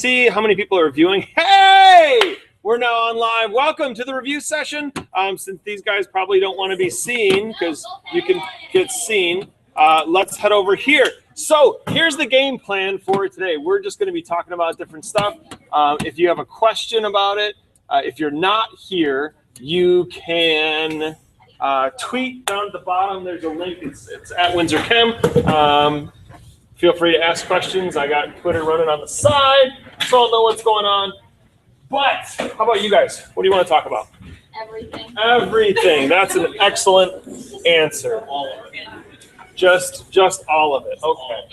See how many people are viewing. Hey, we're now on live. Welcome to the review session. Since these guys probably don't want to be seen because you can get seen, let's head over here. So here's the game plan for today. We're just going to be talking about different stuff. If you have a question about it, if you're not here, you can tweet down at the bottom. There's a link. It's at Windsor Chem. Feel free to ask questions. I got Twitter running on the side, so I'll know what's going on. But how about you guys? What do you want to talk about? Everything. Everything. That's an excellent answer. All of it. Just all of it. Okay.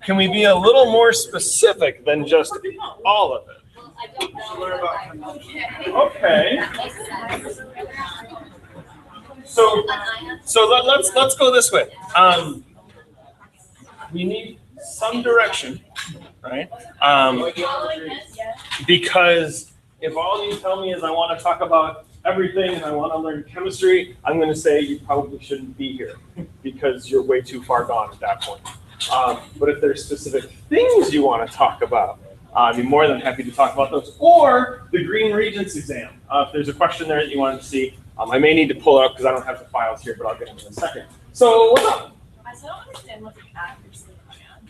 Can we be a little more specific than just all of it? Okay. So let's go this way. We need some direction, right? Because if all you tell me is I want to talk about everything and I want to learn chemistry, I'm going to say you probably shouldn't be here because you're way too far gone at that point. But if there's specific things you want to talk about, I'd be more than happy to talk about those. Or the Green Regents exam. If there's a question there that you want to see, I may need to pull it up because I don't have the files here, but I'll get them in a second. So what's up? I still don't understand what the accuracy is.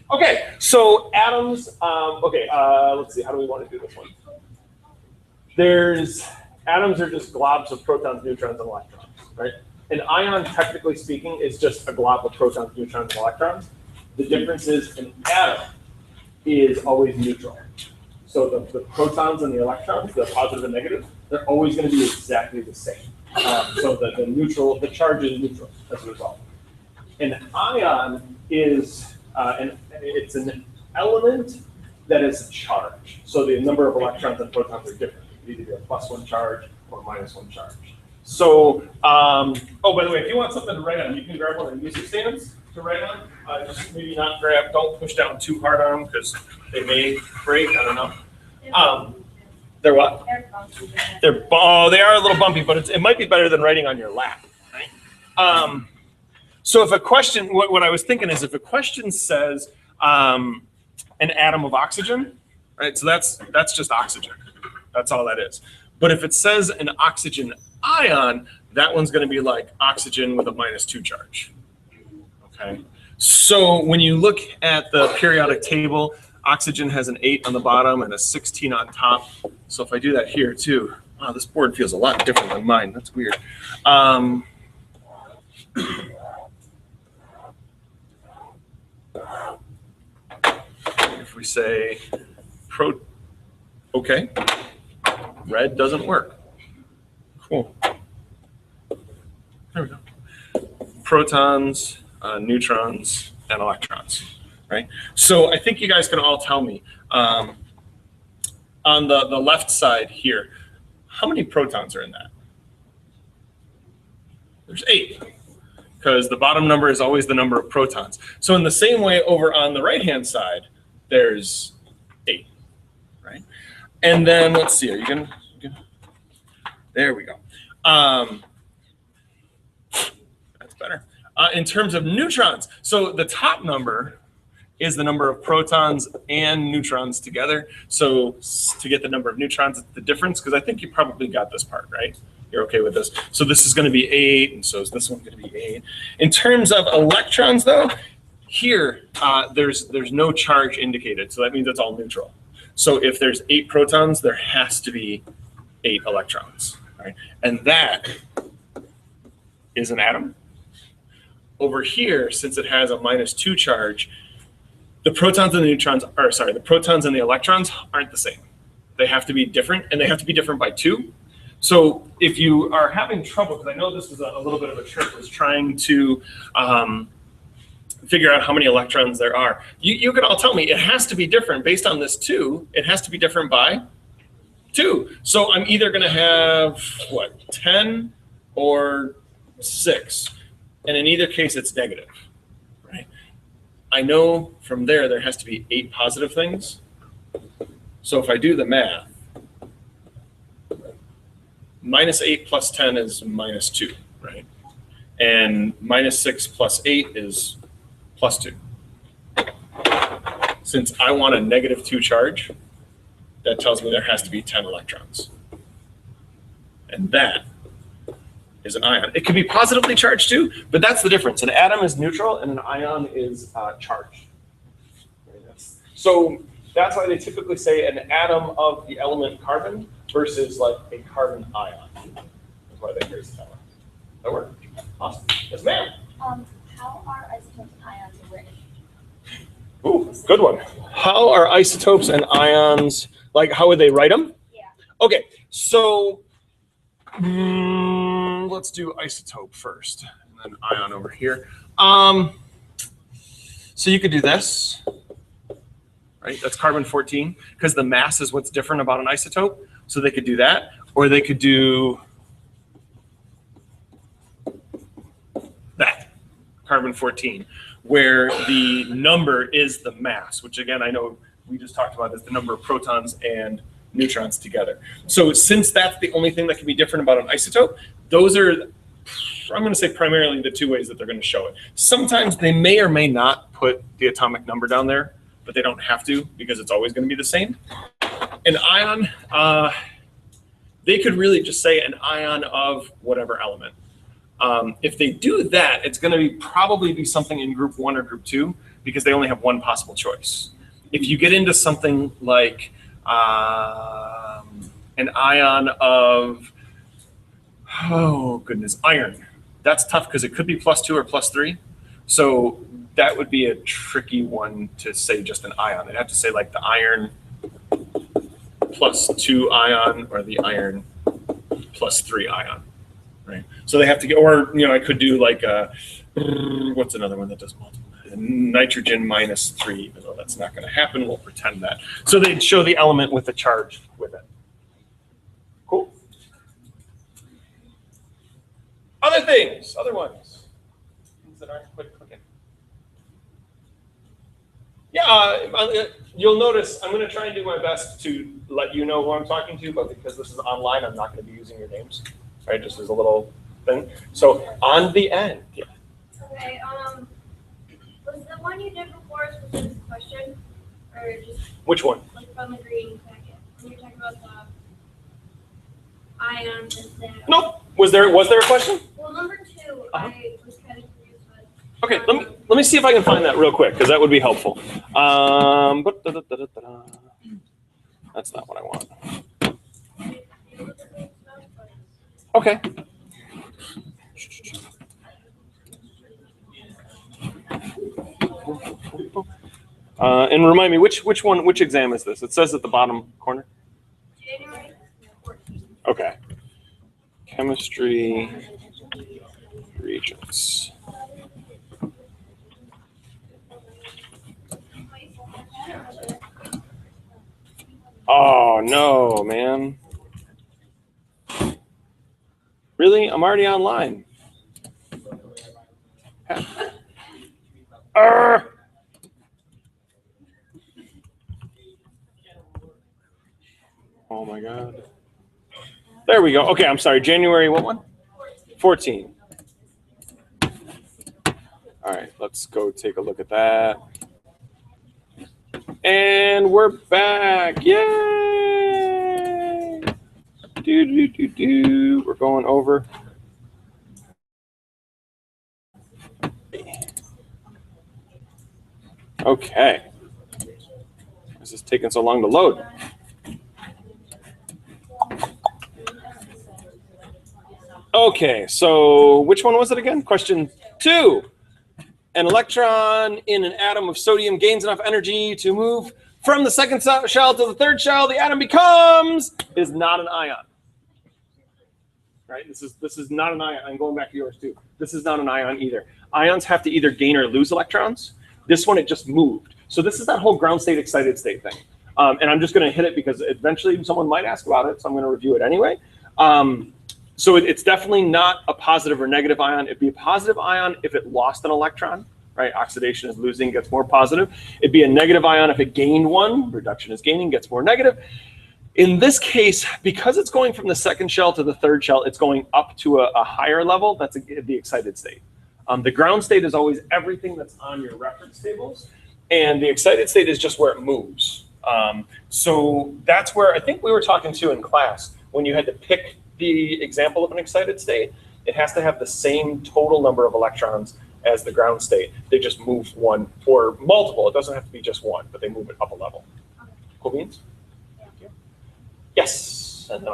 Okay, so atoms, let's see, how do we want to do this one? Atoms are just globs of protons, neutrons, and electrons, right? An ion, technically speaking, is just a glob of protons, neutrons, and electrons. The difference is an atom is always neutral. So the protons and the electrons, the positive and negative, they're always going to be exactly the same. So the charge is neutral as a result. An ion is it's an element that is a charge. So the number of electrons and protons are different. It could either be a +1 charge or -1 charge. So, by the way, if you want something to write on, you can grab one of the music stands to write on. Just maybe not grab, don't push down too hard on them because they may break, I don't know. They're what? They're bumpy. They are a little bumpy, but it might be better than writing on your lap, right? So if a question, what I was thinking is if a question says an atom of oxygen, right? So that's just oxygen. That's all that is. But if it says an oxygen ion, that one's going to be like oxygen with a -2 charge. Okay. So when you look at the periodic table, oxygen has an 8 on the bottom and a 16 on top. So if I do that here too, wow, this board feels a lot different than mine. That's weird. If we say okay, red doesn't work. Cool. There we go. Protons, neutrons, and electrons, right? So I think you guys can all tell me on the left side here, how many protons are in that? There's 8. Because the bottom number is always the number of protons. So in the same way over on the right-hand side, there's 8, right? And then let's see, are you gonna there we go. That's better. In terms of neutrons, so the top number is the number of protons and neutrons together. So to get the number of neutrons, it's the difference, because I think you probably got this part, right? You're okay with this. So this is going to be 8, and so is this one going to be 8. In terms of electrons, though, here there's no charge indicated, so that means it's all neutral. So if there's 8 protons, there has to be 8 electrons, right? And that is an atom. Over here, since it has a -2 charge, the protons and the neutrons, or sorry, the protons and the electrons aren't the same. They have to be different, and they have to be different by 2. So if you are having trouble, because I know this was a little bit of a trick, was trying to figure out how many electrons there are. You can all tell me it has to be different based on this 2. It has to be different by 2. So I'm either going to have, 10 or 6. And in either case, it's negative, right? I know from there has to be 8 positive things. So if I do the math, -8 plus 10 is -2, right? And -6 plus 8 is +2. Since I want a -2 charge, that tells me there has to be 10 electrons. And that is an ion. It could be positively charged too, but that's the difference. An atom is neutral and an ion is charged. So that's why they typically say an atom of the element carbon versus like a carbon ion. That's why they use that one. That work? Awesome. Yes, ma'am. How are isotopes and ions written? Ooh, good one. How are isotopes and ions, like how would they write them? Yeah. Okay, so let's do isotope first, and then ion over here. So you could do this, right? That's carbon-14, because the mass is what's different about an isotope. So they could do that, or they could do that, carbon-14, where the number is the mass, which again, I know we just talked about is the number of protons and neutrons together. So since that's the only thing that can be different about an isotope, those are, I'm going to say primarily the two ways that they're going to show it. Sometimes they may or may not put the atomic number down there, but they don't have to because it's always going to be the same. An ion, they could really just say an ion of whatever element. If they do that, it's going to be probably be something in group 1 or group 2 because they only have one possible choice. If you get into something like an ion of, oh goodness, iron, that's tough because it could be +2 or +3. So that would be a tricky one to say just an ion. They'd have to say like the iron +2 ion or the iron +3 ion. Right. So they have to get, or I could do like what's another one that does multiple? Nitrogen -3, even though that's not going to happen. We'll pretend that. So they'd show the element with the charge with it. Cool. Other things, other ones, things that aren't quick clicking. Yeah, you'll notice I'm going to try and do my best to let you know who I'm talking to, but because this is online, I'm not going to be using your names. Right, just as a little thing. So on the end, yeah. Okay, was the one you did before a specific question? Or just Which one? like from the green packet? When you're talking about the ions and the Nope. Was there a question? Well, number 2, I was kind of confused with. Okay, let me see if I can find that real quick because that would be helpful. That's not what I want. Okay. And remind me, which exam is this? It says at the bottom corner. January 14th. Okay. Chemistry, Regents. Oh no, man. Really? I'm already online. Oh my God. There we go. Okay, I'm sorry. January, what one? 14. All right, let's go take a look at that. And we're back. Yay! We're going over. Okay. This is taking so long to load. Okay, so which one was it again? Question 2. An electron in an atom of sodium gains enough energy to move from the second shell to the third shell. The atom becomes is not an ion. Right? This is not an ion. I'm going back to yours too. This is not an ion either. Ions have to either gain or lose electrons. This one, it just moved. So this is that whole ground state, excited state thing. And I'm just going to hit it because eventually someone might ask about it. So I'm going to review it anyway. So it's definitely not a positive or negative ion. It'd be a positive ion if it lost an electron, right? Oxidation is losing, gets more positive. It'd be a negative ion if it gained one. Reduction is gaining, gets more negative. In this case, because it's going from the second shell to the third shell, it's going up to a higher level. That's the excited state. The ground state is always everything that's on your reference tables. And the excited state is just where it moves. So that's where I think we were talking to in class, when you had to pick the example of an excited state, it has to have the same total number of electrons as the ground state. They just move one or multiple. It doesn't have to be just one, but they move it up a level. Okay. Cool beans? Yeah. Yes. And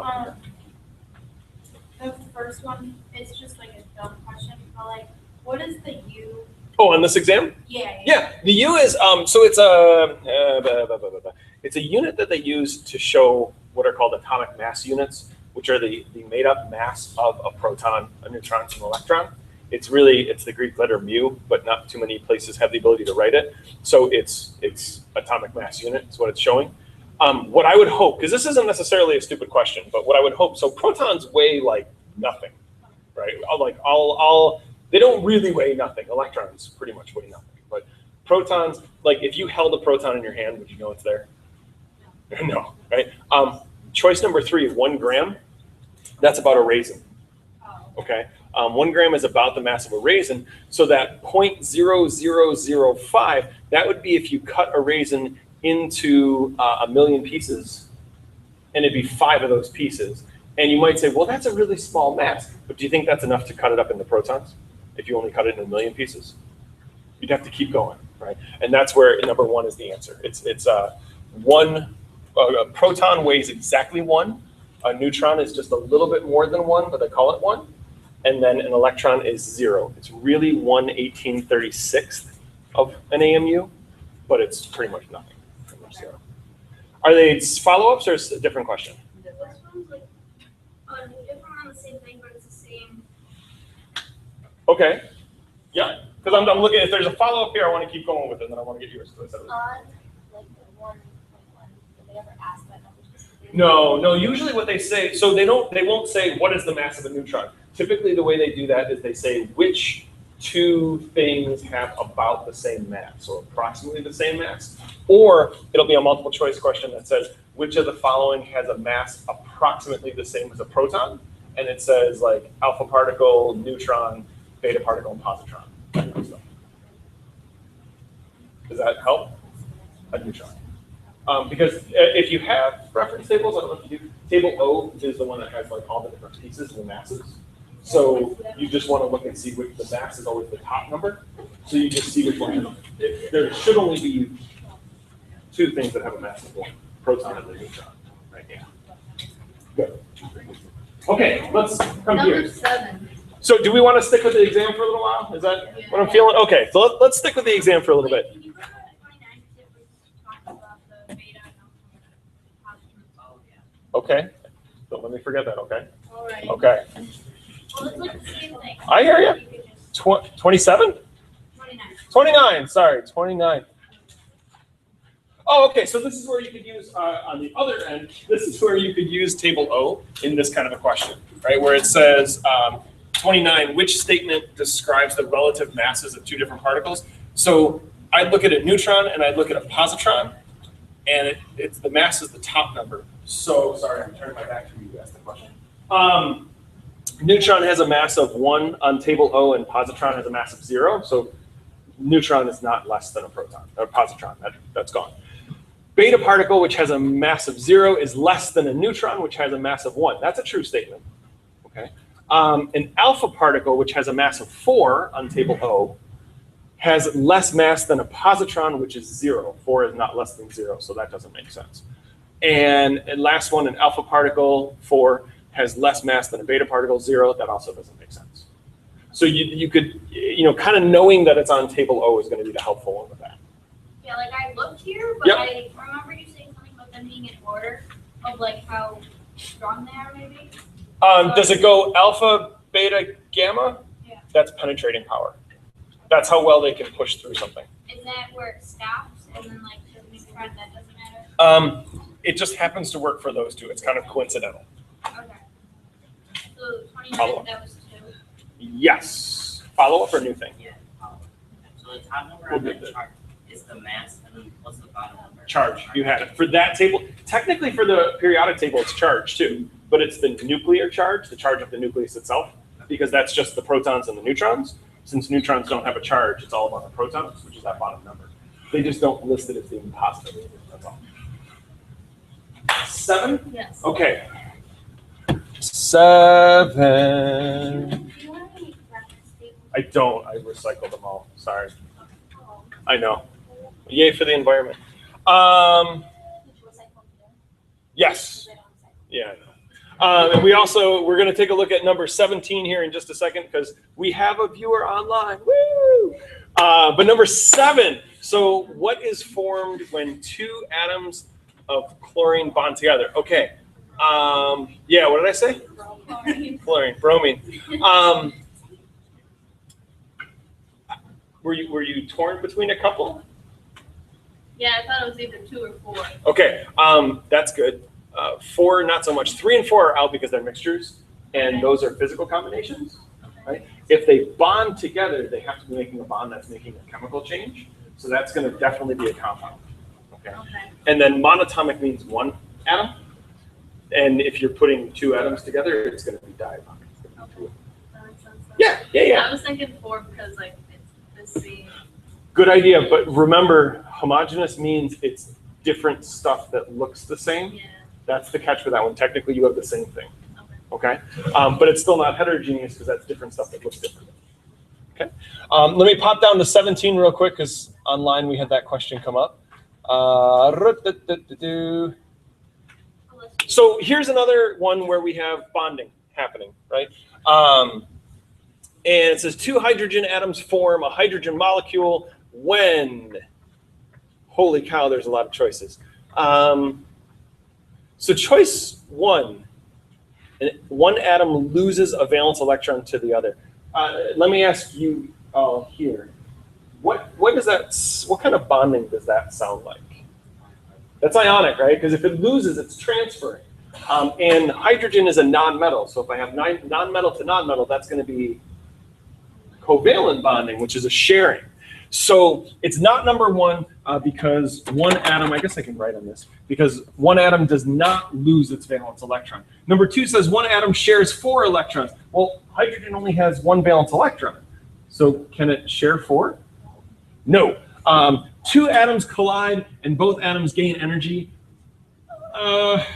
The first one, it's just like a dumb question, but like, what is the U? oh, on this exam? Yeah, the U is so it's a unit that they use to show what are called atomic mass units, which are the made up mass of a proton, a neutron, and an electron. It's the Greek letter mu, but not too many places have the ability to write it. So it's atomic mass unit is what it's showing. What I would hope, because this isn't necessarily a stupid question, but what I would hope, so protons weigh like nothing, right? They don't really weigh nothing. Electrons pretty much weigh nothing. But protons, like if you held a proton in your hand, would you know it's there? No, right? Choice number 3, 1 gram. That's about a raisin. Okay, 1 gram is about the mass of a raisin. So that 0.0005, that would be if you cut a raisin into a million pieces, and it'd be 5 of those pieces. And you might say, well, that's a really small mass. But do you think that's enough to cut it up into protons? If you only cut it in a million pieces, you'd have to keep going, right? And that's where number 1 is the answer. It's a proton weighs exactly 1. A neutron is just a little bit more than 1, but they call it 1. And then an electron is 0. It's really 1/1836 of an AMU, but it's pretty much nothing. Pretty much 0. Are they follow-ups or is it a different question? This one's like different on the same thing, but it's the same. Okay. Yeah. Because I'm looking, if there's a follow-up here, I want to keep going with it, and then I want to get yours. On like the 1.1, did they ever ask that number specifically? No. Usually what they say, so they won't say what is the mass of a neutron. Typically, the way they do that is they say which 2 things have about the same mass, or approximately the same mass, or it'll be a multiple choice question that says which of the following has a mass approximately the same as a proton, and it says like alpha particle, neutron, beta particle, and positron. That kind of stuff. Does that help? A neutron. Because if you have reference tables, I don't know if you do. Table O is the one that has like all the different pieces and the masses. So you just want to look and see which the mass is always the top number. So you just see which one. There should only be 2 things that have a mass of 1: proton and the neutron. Right? Yeah. Good. Okay, let's come here. Number 7. So do we want to stick with the exam for a little while? Is that what I'm feeling? Okay, so let's stick with the exam for a little bit. Can you go to 29 if we talk about the beta and alpha? Okay. Don't let me forget that, okay? All right. Okay. Well, it's like the same thing. I hear you. You could just 27? 29. 29, sorry, 29. Oh, okay, so this is where you could use, on the other end, this is where you could use table O in this kind of a question, right? Where it says, 29, which statement describes the relative masses of 2 different particles? So I'd look at a neutron and I'd look at a positron, and it's the mass is the top number. So, sorry, I'm turning my back to you to ask the question. Neutron has a mass of 1 on table O, and positron has a mass of 0. So neutron is not less than a proton, or positron, that's gone. Beta particle, which has a mass of 0, is less than a neutron, which has a mass of 1. That's a true statement, okay? An alpha particle, which has a mass of 4 on table O, has less mass than a positron, which is 0. 4 is not less than 0, so that doesn't make sense. And last one, an alpha particle, 4, has less mass than a beta particle, 0. That also doesn't make sense. So you could, kind of knowing that it's on table O is going to be the helpful one with that. Yeah, like I looked here, but Yep. I remember you saying something about them being in order of like how strong they are, maybe. Does it go alpha, beta, gamma? Yeah. That's penetrating power. That's how well they can push through something. Is that where it stops, and then like the neutron that doesn't matter? It just happens to work for those 2. It's kind of coincidental. Okay. So 29, Follow-up. that was 2. Yes. Follow up or new thing? Yeah. So the top number We'll on the get there. chart is the mass, and then what's the bottom number? Charge. You had it. For that table, technically for the periodic table, it's charge too, but it's the nuclear charge, the charge of the nucleus itself, because that's just the protons and the neutrons. Since neutrons don't have a charge, it's all about the protons, which is that bottom number. They just don't list it as being positive. That's all. 7? Yes. Okay. 7. Do you want any practice statements? I don't. I recycled them all. Sorry. Oh, I know. Yay for the environment. which was I from here? Yes. Is it on site? Yeah, I know. And we're going to take a look at number 17 here in just a second because we have a viewer online. Woo! But number 7. So what is formed when 2 atoms of chlorine bond together? Okay. Yeah, what did I say? Chlorine, bromine. Were you torn between a couple? Yeah, I thought it was either 2 or 4. Okay, that's good. 4, not so much. 3 and 4 are out because they're mixtures, and those are physical combinations, right? If they bond together, they have to be making a bond that's making a chemical change. So that's going to definitely be a compound. Okay. And then monatomic means 1 atom, and if you're putting 2 atoms together, it's going to be diatomic. Okay. That makes sense. Yeah. I was thinking 4 because like it's the same. Good idea, but remember, homogeneous means it's different stuff that looks the same. Yeah. That's the catch for that one. Technically, you have the same thing. Okay. Okay, but it's still not heterogeneous because that's different stuff that looks different. Okay, let me pop down to 17 real quick because online we had that question come up. So here's another one where we have bonding happening, right? And it says 2 hydrogen atoms form a hydrogen molecule when, holy cow, there's a lot of choices. So choice 1, one atom loses a valence electron to the other. Let me ask you all here, what kind of bonding does that sound like? That's ionic, right? Because if it loses, it's transferring. And hydrogen is a non-metal. So if I have non-metal to non-metal, that's going to be covalent bonding, which is a sharing. So it's not number 1 because 1 atom, I guess I can write on this, because 1 atom does not lose its valence electron. Number 2 says 1 atom shares 4 electrons. Well, hydrogen only has 1 valence electron. So can it share 4? No. 2 atoms collide and both atoms gain energy. I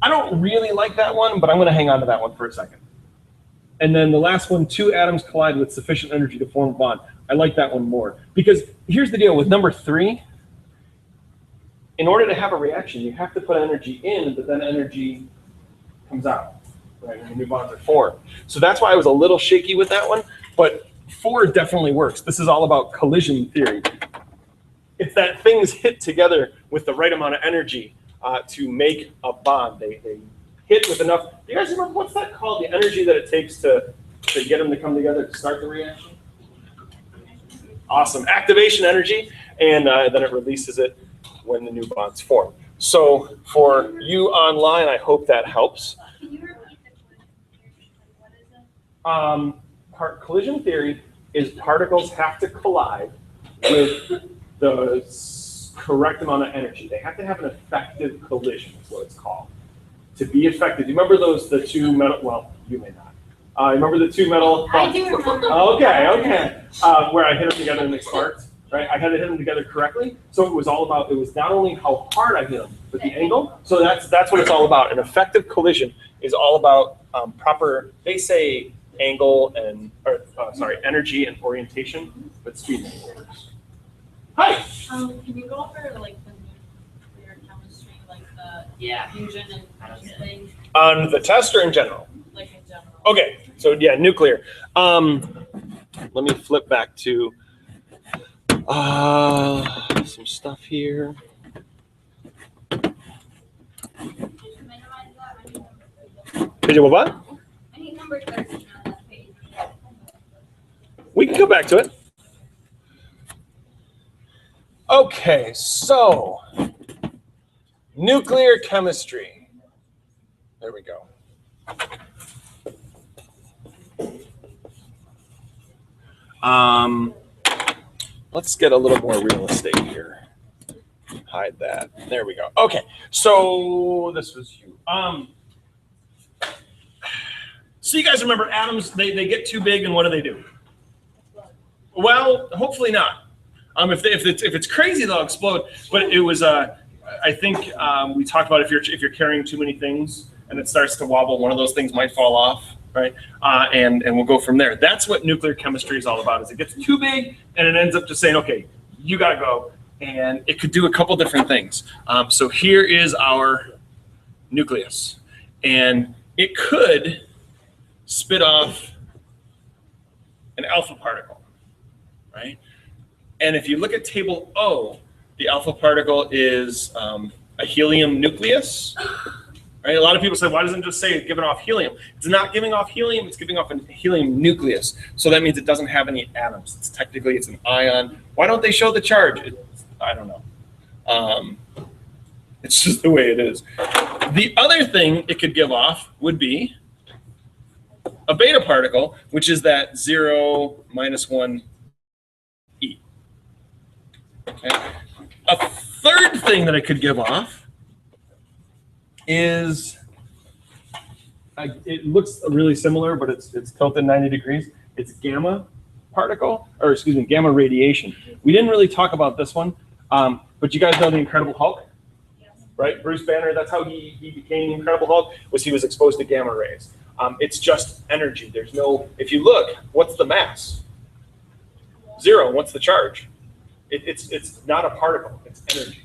don't really like that one, but I'm going to hang on to that one for a second. And then the last one, 2 atoms collide with sufficient energy to form a bond. I like that one more. Because here's the deal with number 3. In order to have a reaction, you have to put energy in, but then energy comes out, right, when the new bonds are formed. So that's why I was a little shaky with that one. But 4 definitely works. This is all about collision theory. It's that things hit together with the right amount of energy to make a bond. They hit with enough. Do you guys remember what's that called? The energy that it takes to get them to come together to start the reaction? Awesome. Activation energy, and then it releases it when the new bonds form. So for you online, I hope that helps. Can you repeat the question? What is it? Collision theory is particles have to collide with the correct amount of energy. They have to have an effective collision, is what it's called. To be effective, you remember the 2 metal, well, you may not. Remember the 2 metal? I do remember. Okay. Where I hit them together and they sparked, right? I had to hit them together correctly. So it was not only how hard I hit them, but the angle. So that's what it's all about. An effective collision is all about proper, they say angle and, energy and orientation, but speed works. Hi. Can you go over like the nuclear chemistry, like the fusion and things, On the test or in general? like in general? Okay, so yeah, nuclear. Let me flip back to some stuff here. Did you what? Any number 13 on that page. We can go back to it. Okay, so nuclear chemistry. There we go. Let's get a little more real estate here. Hide that. There we go. Okay, so this was you. So you guys remember atoms, they get too big and what do? Well, hopefully not. If it's crazy, they'll explode. But it was I think we talked about if you're carrying too many things and it starts to wobble, one of those things might fall off, right? And we'll go from there. That's what nuclear chemistry is all about. Is it gets too big and it ends up just saying, okay, you got to go, and it could do a couple different things. So here is our nucleus, and it could spit off an alpha particle, right? And if you look at table O, the alpha particle is a helium nucleus, right? A lot of people say, why doesn't it just say it's giving off helium? It's not giving off helium, it's giving off a helium nucleus. So that means it doesn't have any atoms. It's an ion. Why don't they show the charge? I don't know. It's just the way it is. The other thing it could give off would be a beta particle, which is that 0, -1 e. Okay. A third thing that it could give off is, it looks really similar, but it's tilted 90 degrees. It's gamma particle, or excuse me, gamma radiation. We didn't really talk about this one, but you guys know the Incredible Hulk, right? Bruce Banner, that's how he became the Incredible Hulk, was he was exposed to gamma rays. It's just energy. There's no, if you look, what's the mass? 0. What's the charge? It's not a particle, it's energy,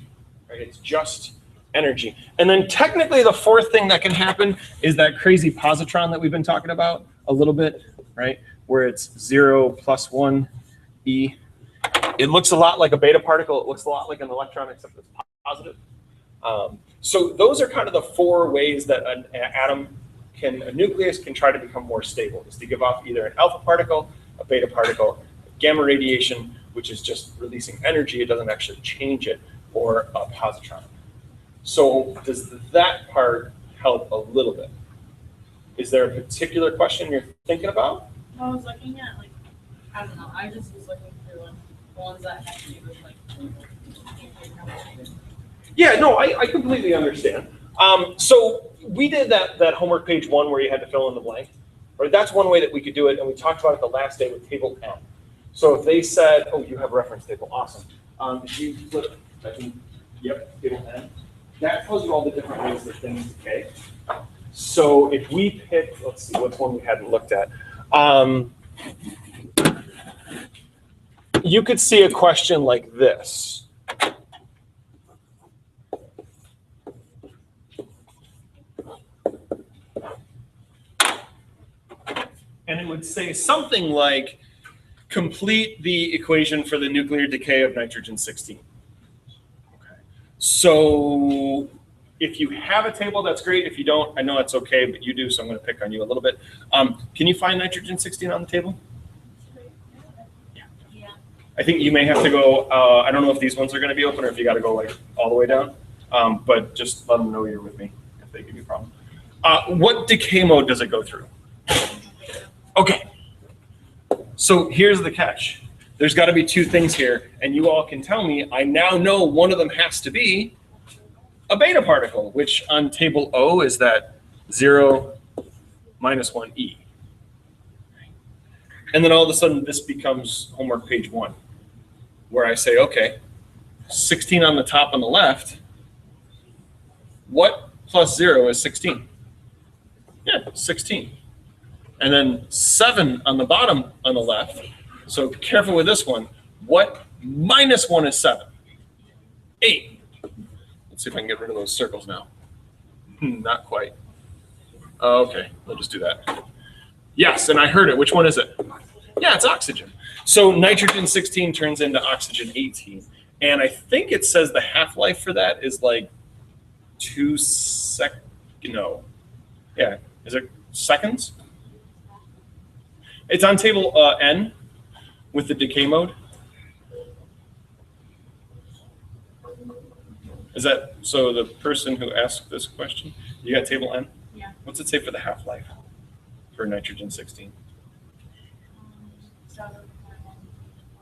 right? It's just energy. And then technically the fourth thing that can happen is that crazy positron that we've been talking about a little bit, right? Where it's 0 + 1 e. It looks a lot like a beta particle. It looks a lot like an electron, except it's positive. So those are kind of the 4 ways that an atom a nucleus can try to become more stable, is to give off either an alpha particle, a beta particle, gamma radiation, which is just releasing energy, it doesn't actually change it, or a positron. So does that part help a little bit? Is there a particular question you're thinking about? I was looking at, like, I don't know, I just was looking through like the ones that have to do with like. Yeah, no, I completely understand. So we did that homework page 1 where you had to fill in the blank, right? That's one way that we could do it, and we talked about it the last day with table N. So if they said, oh, you have a reference table, awesome. Did you flip? Yep, table N. That tells you all the different ways that things decay. So if we pick, let's see, what's one we hadn't looked at? You could see a question like this. And it would say something like, complete the equation for the nuclear decay of nitrogen-16. Okay. So if you have a table, that's great. If you don't, I know it's okay, but you do, so I'm going to pick on you a little bit. Can you find nitrogen-16 on the table? Yeah. I think you may have to go, I don't know if these ones are going to be open or if you got to go like all the way down, but just let them know you're with me if they give you a problem. What decay mode does it go through? Okay, so here's the catch. There's got to be 2 things here, and you all can tell me, I now know one of them has to be a beta particle, which on table O is that 0 -1 e. And then all of a sudden this becomes homework page 1, where I say, okay, 16 on the top on the left, what plus 0 is 16? Yeah, 16. And then 7 on the bottom on the left. So careful with this one. What minus 1 is 7? 8. Let's see if I can get rid of those circles now. Not quite. Okay, we'll just do that. Yes, and I heard it. Which one is it? Yeah, it's oxygen. So nitrogen-16 turns into oxygen-18. And I think it says the half-life for that is like 2 seconds. No. Yeah, is it seconds? It's on table N with the decay mode. Is that, so the person who asked this question, you got table N? Yeah. What's it say for the half-life for nitrogen-16?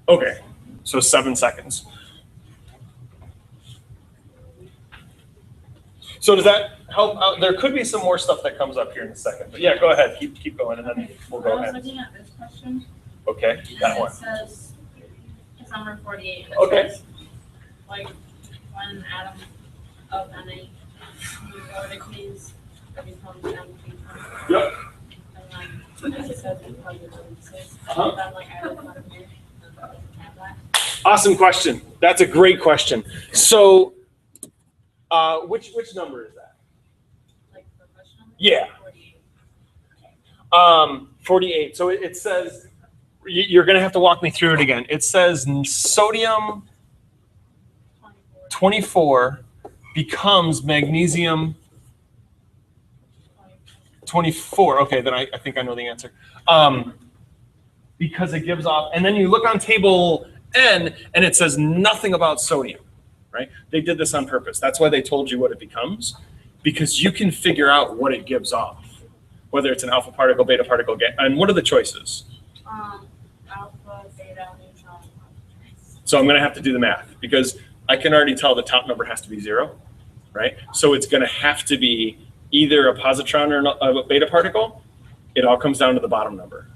Okay, so 7 seconds. So does that help out? There could be some more stuff that comes up here in a second, but yeah, go ahead, keep going, and then we'll go I was ahead. looking at this question. Okay, that one. It says, it's number 48. And it Okay. says, like, when an atom of Na. You go to keys, it becomes empty. Yep. And then, as it says, it becomes releases. Uh-huh. Then like I would come here and have that. Awesome question. That's a great question. So, which number is that? Like the question number? Yeah. 48. 48. So it says, you're going to have to walk me through it again. It says sodium 24 becomes magnesium 24. Okay, then I think I know the answer. Because it gives off, and then you look on table N and it says nothing about sodium, right? They did this on purpose. That's why they told you what it becomes, because you can figure out what it gives off, whether it's an alpha particle, beta particle, and what are the choices? Alpha, beta, neutron. So I'm going to have to do the math because I can already tell the top number has to be 0, right? So it's going to have to be either a positron or a beta particle. It all comes down to the bottom number,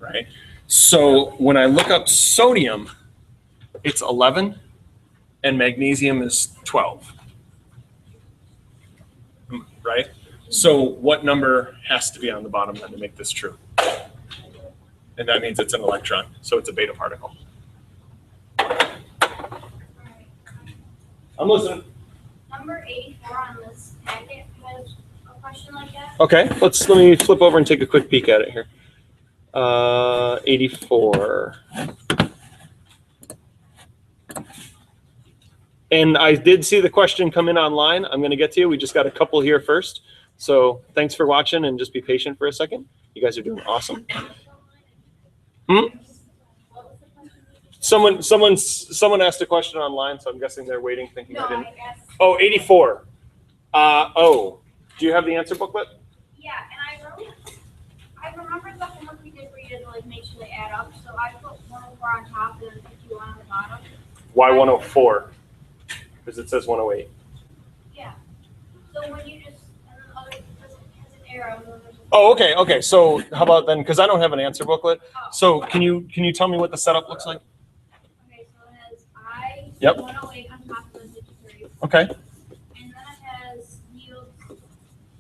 right? So when I look up sodium, it's 11 and magnesium is 12, right? So what number has to be on the bottom then to make this true? And that means it's an electron, so it's a beta particle. I'm listening. Number 84 on this packet has a question like that. Okay, let me flip over and take a quick peek at it here. 84. And I did see the question come in online. I'm going to get to you. We just got a couple here first. So thanks for watching and just be patient for a second. You guys are doing awesome. Someone asked a question online, so I'm guessing they're waiting, thinking No, I didn't. I guess. Oh, 84. Do you have the answer booklet? Yeah, and I remember the homework we did where you had to like make sure they add up. So I put 104 on top and then 51 on the bottom. Why 104? Because it says 108. Yeah. So when you just and then other because it has an arrow. And then there's a Oh, okay. So how about then? Because I don't have an answer booklet. Oh. So can you tell me what the setup looks like? Okay, so it has I Yep. 108 on top of the 53. Okay. And then it has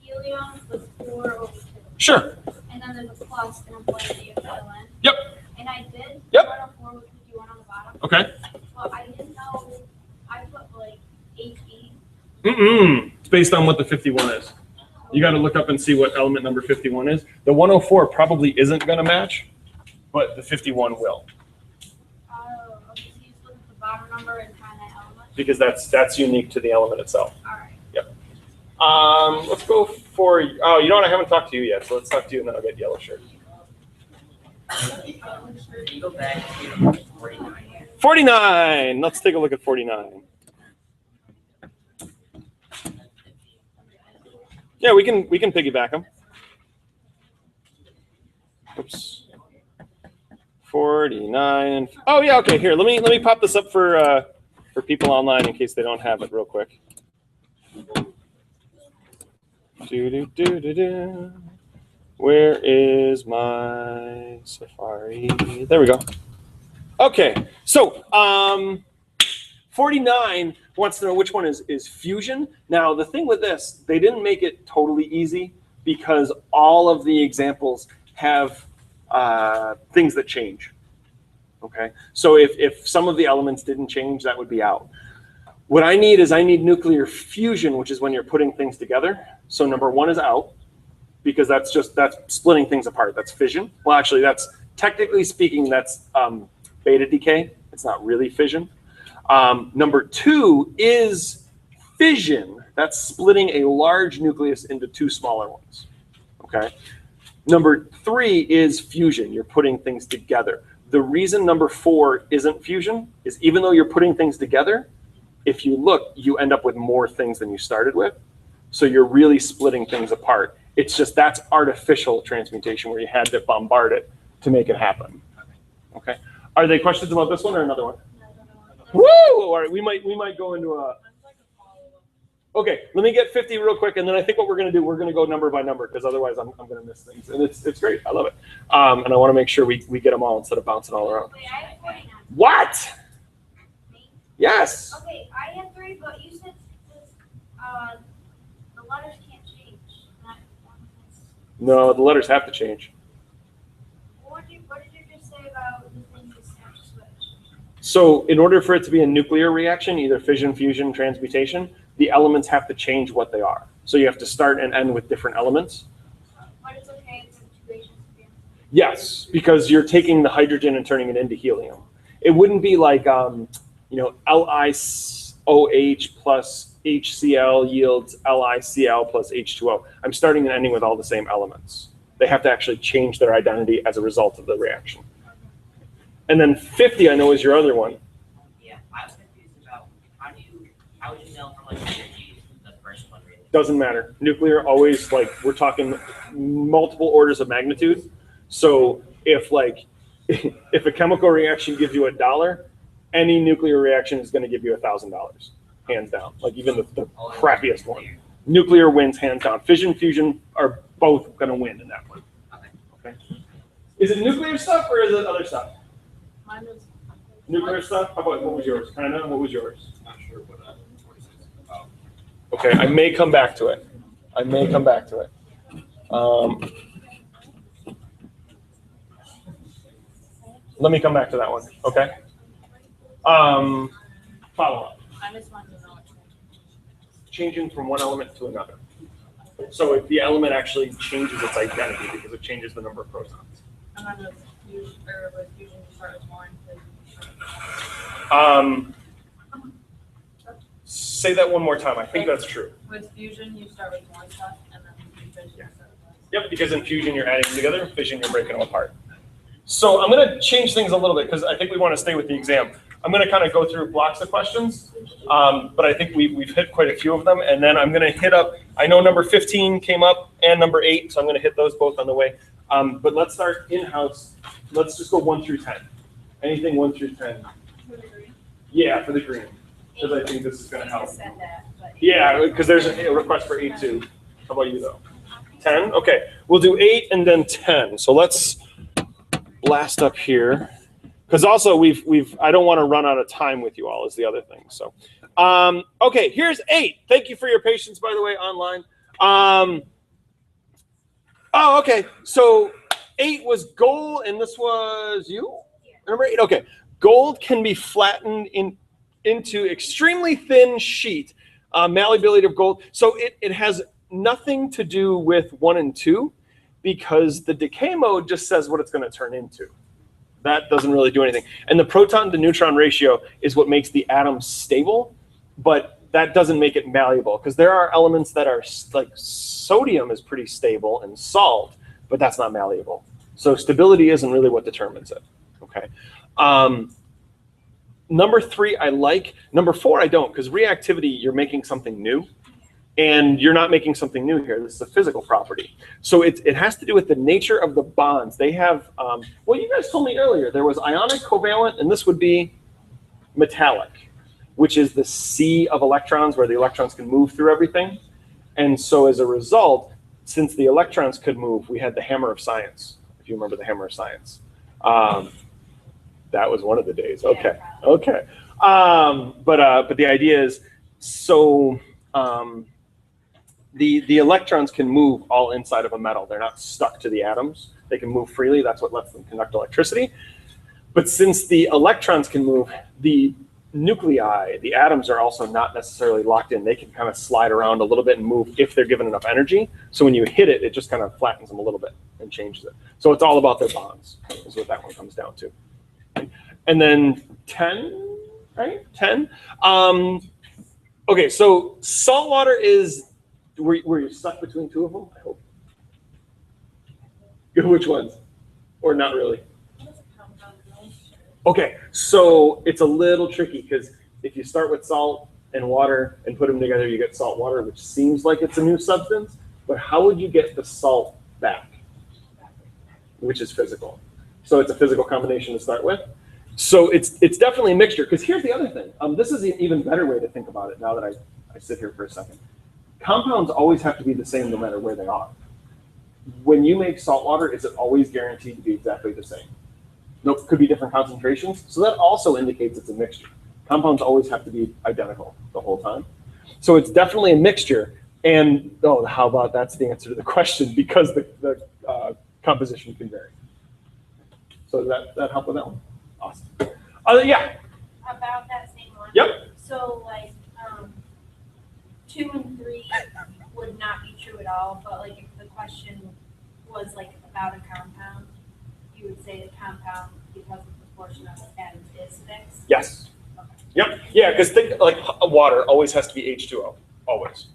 helium with 4 over 2. Sure. And then there's a plus and a blank that you have to fill in. Yep. And I did Yep. 104 with 51 on the bottom. Okay. But I didn't know, I put like 8E. It's based on what the 51 is. You got to look up and see what element number 51 is. The 104 probably isn't going to match, but the 51 will, Oh, okay, so you just look at the bottom number and find that element? because that's unique to the element itself. All right. Let's go for, oh, you know what? I haven't talked to you yet, so let's talk to you and then I'll get yellow shirt. Can you go back to 49? 49. Let's take a look at 49. Yeah, we can piggyback them. Oops. 49. Oh yeah, okay. Here, let me pop this up for people online in case they don't have it real quick. Where is my Safari? There we go. Okay, so 49 wants to know which one is fusion. Now, the thing with this, they didn't make it totally easy because all of the examples have things that change. Okay, so if some of the elements didn't change, that would be out. What I need is nuclear fusion, which is when you're putting things together. So number 1 is out because that's splitting things apart. That's fission. Well, actually, that's technically speaking, that's beta decay. It's not really fission. Number 2 is fission. That's splitting a large nucleus into 2 smaller ones. Okay. Number 3 is fusion. You're putting things together. The reason number 4 isn't fusion is even though you're putting things together, if you look, you end up with more things than you started with. So you're really splitting things apart. It's just that's artificial transmutation where you had to bombard it to make it happen. Okay. Are there questions about this one or another one? Woo! All right, we might go into a. Okay, let me get 50 real quick, and then I think what we're going to do, we're going to go number by number because otherwise I'm going to miss things, and it's great. I love it, and I want to make sure we get them all instead of bouncing all around. Wait, I have 49. What? Me? Yes. Okay, I had 3, but you said this, the letters can't change. No, the letters have to change. What did you just say about the thing you have to switch? So in order for it to be a nuclear reaction, either fission, fusion, transmutation, the elements have to change what they are. So you have to start and end with different elements. But it's okay if the two agents again. Yes, because you're taking the hydrogen and turning it into helium. It wouldn't be like, LiOH plus HCl yields LiCl plus H2O. I'm starting and ending with all the same elements. They have to actually change their identity as a result of the reaction. And then 50, I know, is your other one. Yeah, I was confused about how would you know from like the first one really? Doesn't matter. Nuclear always, like, we're talking multiple orders of magnitude. So if if a chemical reaction gives you $1, any nuclear reaction is going to give you $1,000, hands down. Like even the crappiest one. Nuclear wins hands down. Fission, fusion are both going to win in that one. Okay. Is it nuclear stuff or is it other stuff? Mine was. Nuclear stuff? How about, what was yours? Kind of, what was yours? Not sure what 46 is about. Okay, I may come back to it. Let me come back to that one, okay? Follow up. I just wanted to know which one. Changing from one element to another. So if the element actually changes its identity because it changes the number of protons. And then with fusion, you start with one. Say that one more time. I think that's true. With fusion, you start with one stuff, and then with fission, you start with one. Yep, because in fusion you're adding them together, in fission you're breaking them apart. So I'm going to change things a little bit because I think we want to stay with the exam. I'm going to kind of go through blocks of questions, but I think we've hit quite a few of them. And then I'm going to hit up, I know number 15 came up and number 8, so I'm going to hit those both on the way. But let's start in-house. Let's just go 1 through 10. Anything 1 through 10? Yeah, for the green, because I think this is going to help. Yeah, because there's a request for 8 too. How about you though? 10? Okay, we'll do 8 and then 10. So let's blast up here. Because also I don't want to run out of time with you all is the other thing. So, okay, here's 8. Thank you for your patience, by the way, online. Oh, okay. So 8 was gold, and this was you? Number 8. Okay. Gold can be flattened into extremely thin sheet. Malleability of gold. So it has nothing to do with 1 and 2 because the decay mode just says what it's going to turn into. That doesn't really do anything. And the proton to neutron ratio is what makes the atom stable, but that doesn't make it malleable because there are elements that are like sodium is pretty stable and salt, but that's not malleable. So stability isn't really what determines it. Okay. Number 3, I like. Number 4, I don't, because reactivity, you're making something new. And you're not making something new here. This is a physical property. So it has to do with the nature of the bonds. They have, well, you guys told me earlier, there was ionic, covalent, and this would be metallic, which is the sea of electrons where the electrons can move through everything. And so as a result, since the electrons could move, we had the hammer of science, if you remember the hammer of science. That was one of the days. Okay, okay. But the idea is, so the electrons can move all inside of a metal. They're not stuck to the atoms. They can move freely. That's what lets them conduct electricity. But since the electrons can move, the nuclei, the atoms are also not necessarily locked in. They can kind of slide around a little bit and move if they're given enough energy. So when you hit it, it just kind of flattens them a little bit and changes it. So it's all about their bonds is what that one comes down to. And then 10, right? 10. Okay, so salt water is, were you stuck between 2 of them? I hope. Which ones? Or not really? Okay, so it's a little tricky because if you start with salt and water and put them together, you get salt water, which seems like it's a new substance. But how would you get the salt back? Which is physical. So it's a physical combination to start with. So it's definitely a mixture. Because here's the other thing. This is an even better way to think about it now that I sit here for a second. Compounds always have to be the same no matter where they are. When you make salt water, is it always guaranteed to be exactly the same? Nope, could be different concentrations. So that also indicates it's a mixture. Compounds always have to be identical the whole time. So it's definitely a mixture. And oh, how about that's the answer to the question, because the composition can vary. So that help with that one? Awesome. Yeah. About that same one. Yep. So like, 2 and 3 would not be true at all, but like if the question was like about a compound, you would say the compound, because of the proportion of the atoms, is fixed. Yes. Yep. Yeah, because think like water always has to be H2O, always.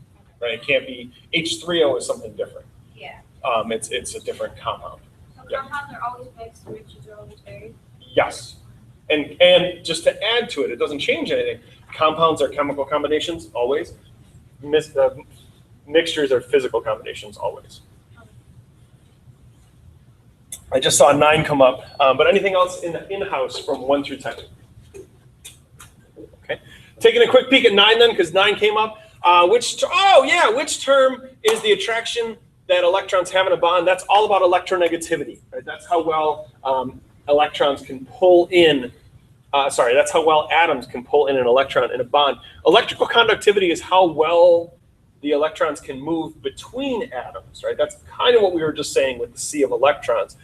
Right? It can't be H3O is something different. Yeah. It's a different compound. So Yeah. compounds are always fixed, and mixtures are always varied. Yes. And just to add to it, it doesn't change anything. Compounds are chemical combinations, always. Mixtures are physical combinations, always. I just saw 9 come up, but anything else in-house from 1 through 10? Okay. Taking a quick peek at 9 then, because 9 came up. Which term is the attraction that electrons have in a bond? That's all about electronegativity. Right? That's how well electrons can pull in. That's how well atoms can pull in an electron in a bond. Electrical conductivity is how well the electrons can move between atoms, right? That's kind of what we were just saying with the sea of electrons.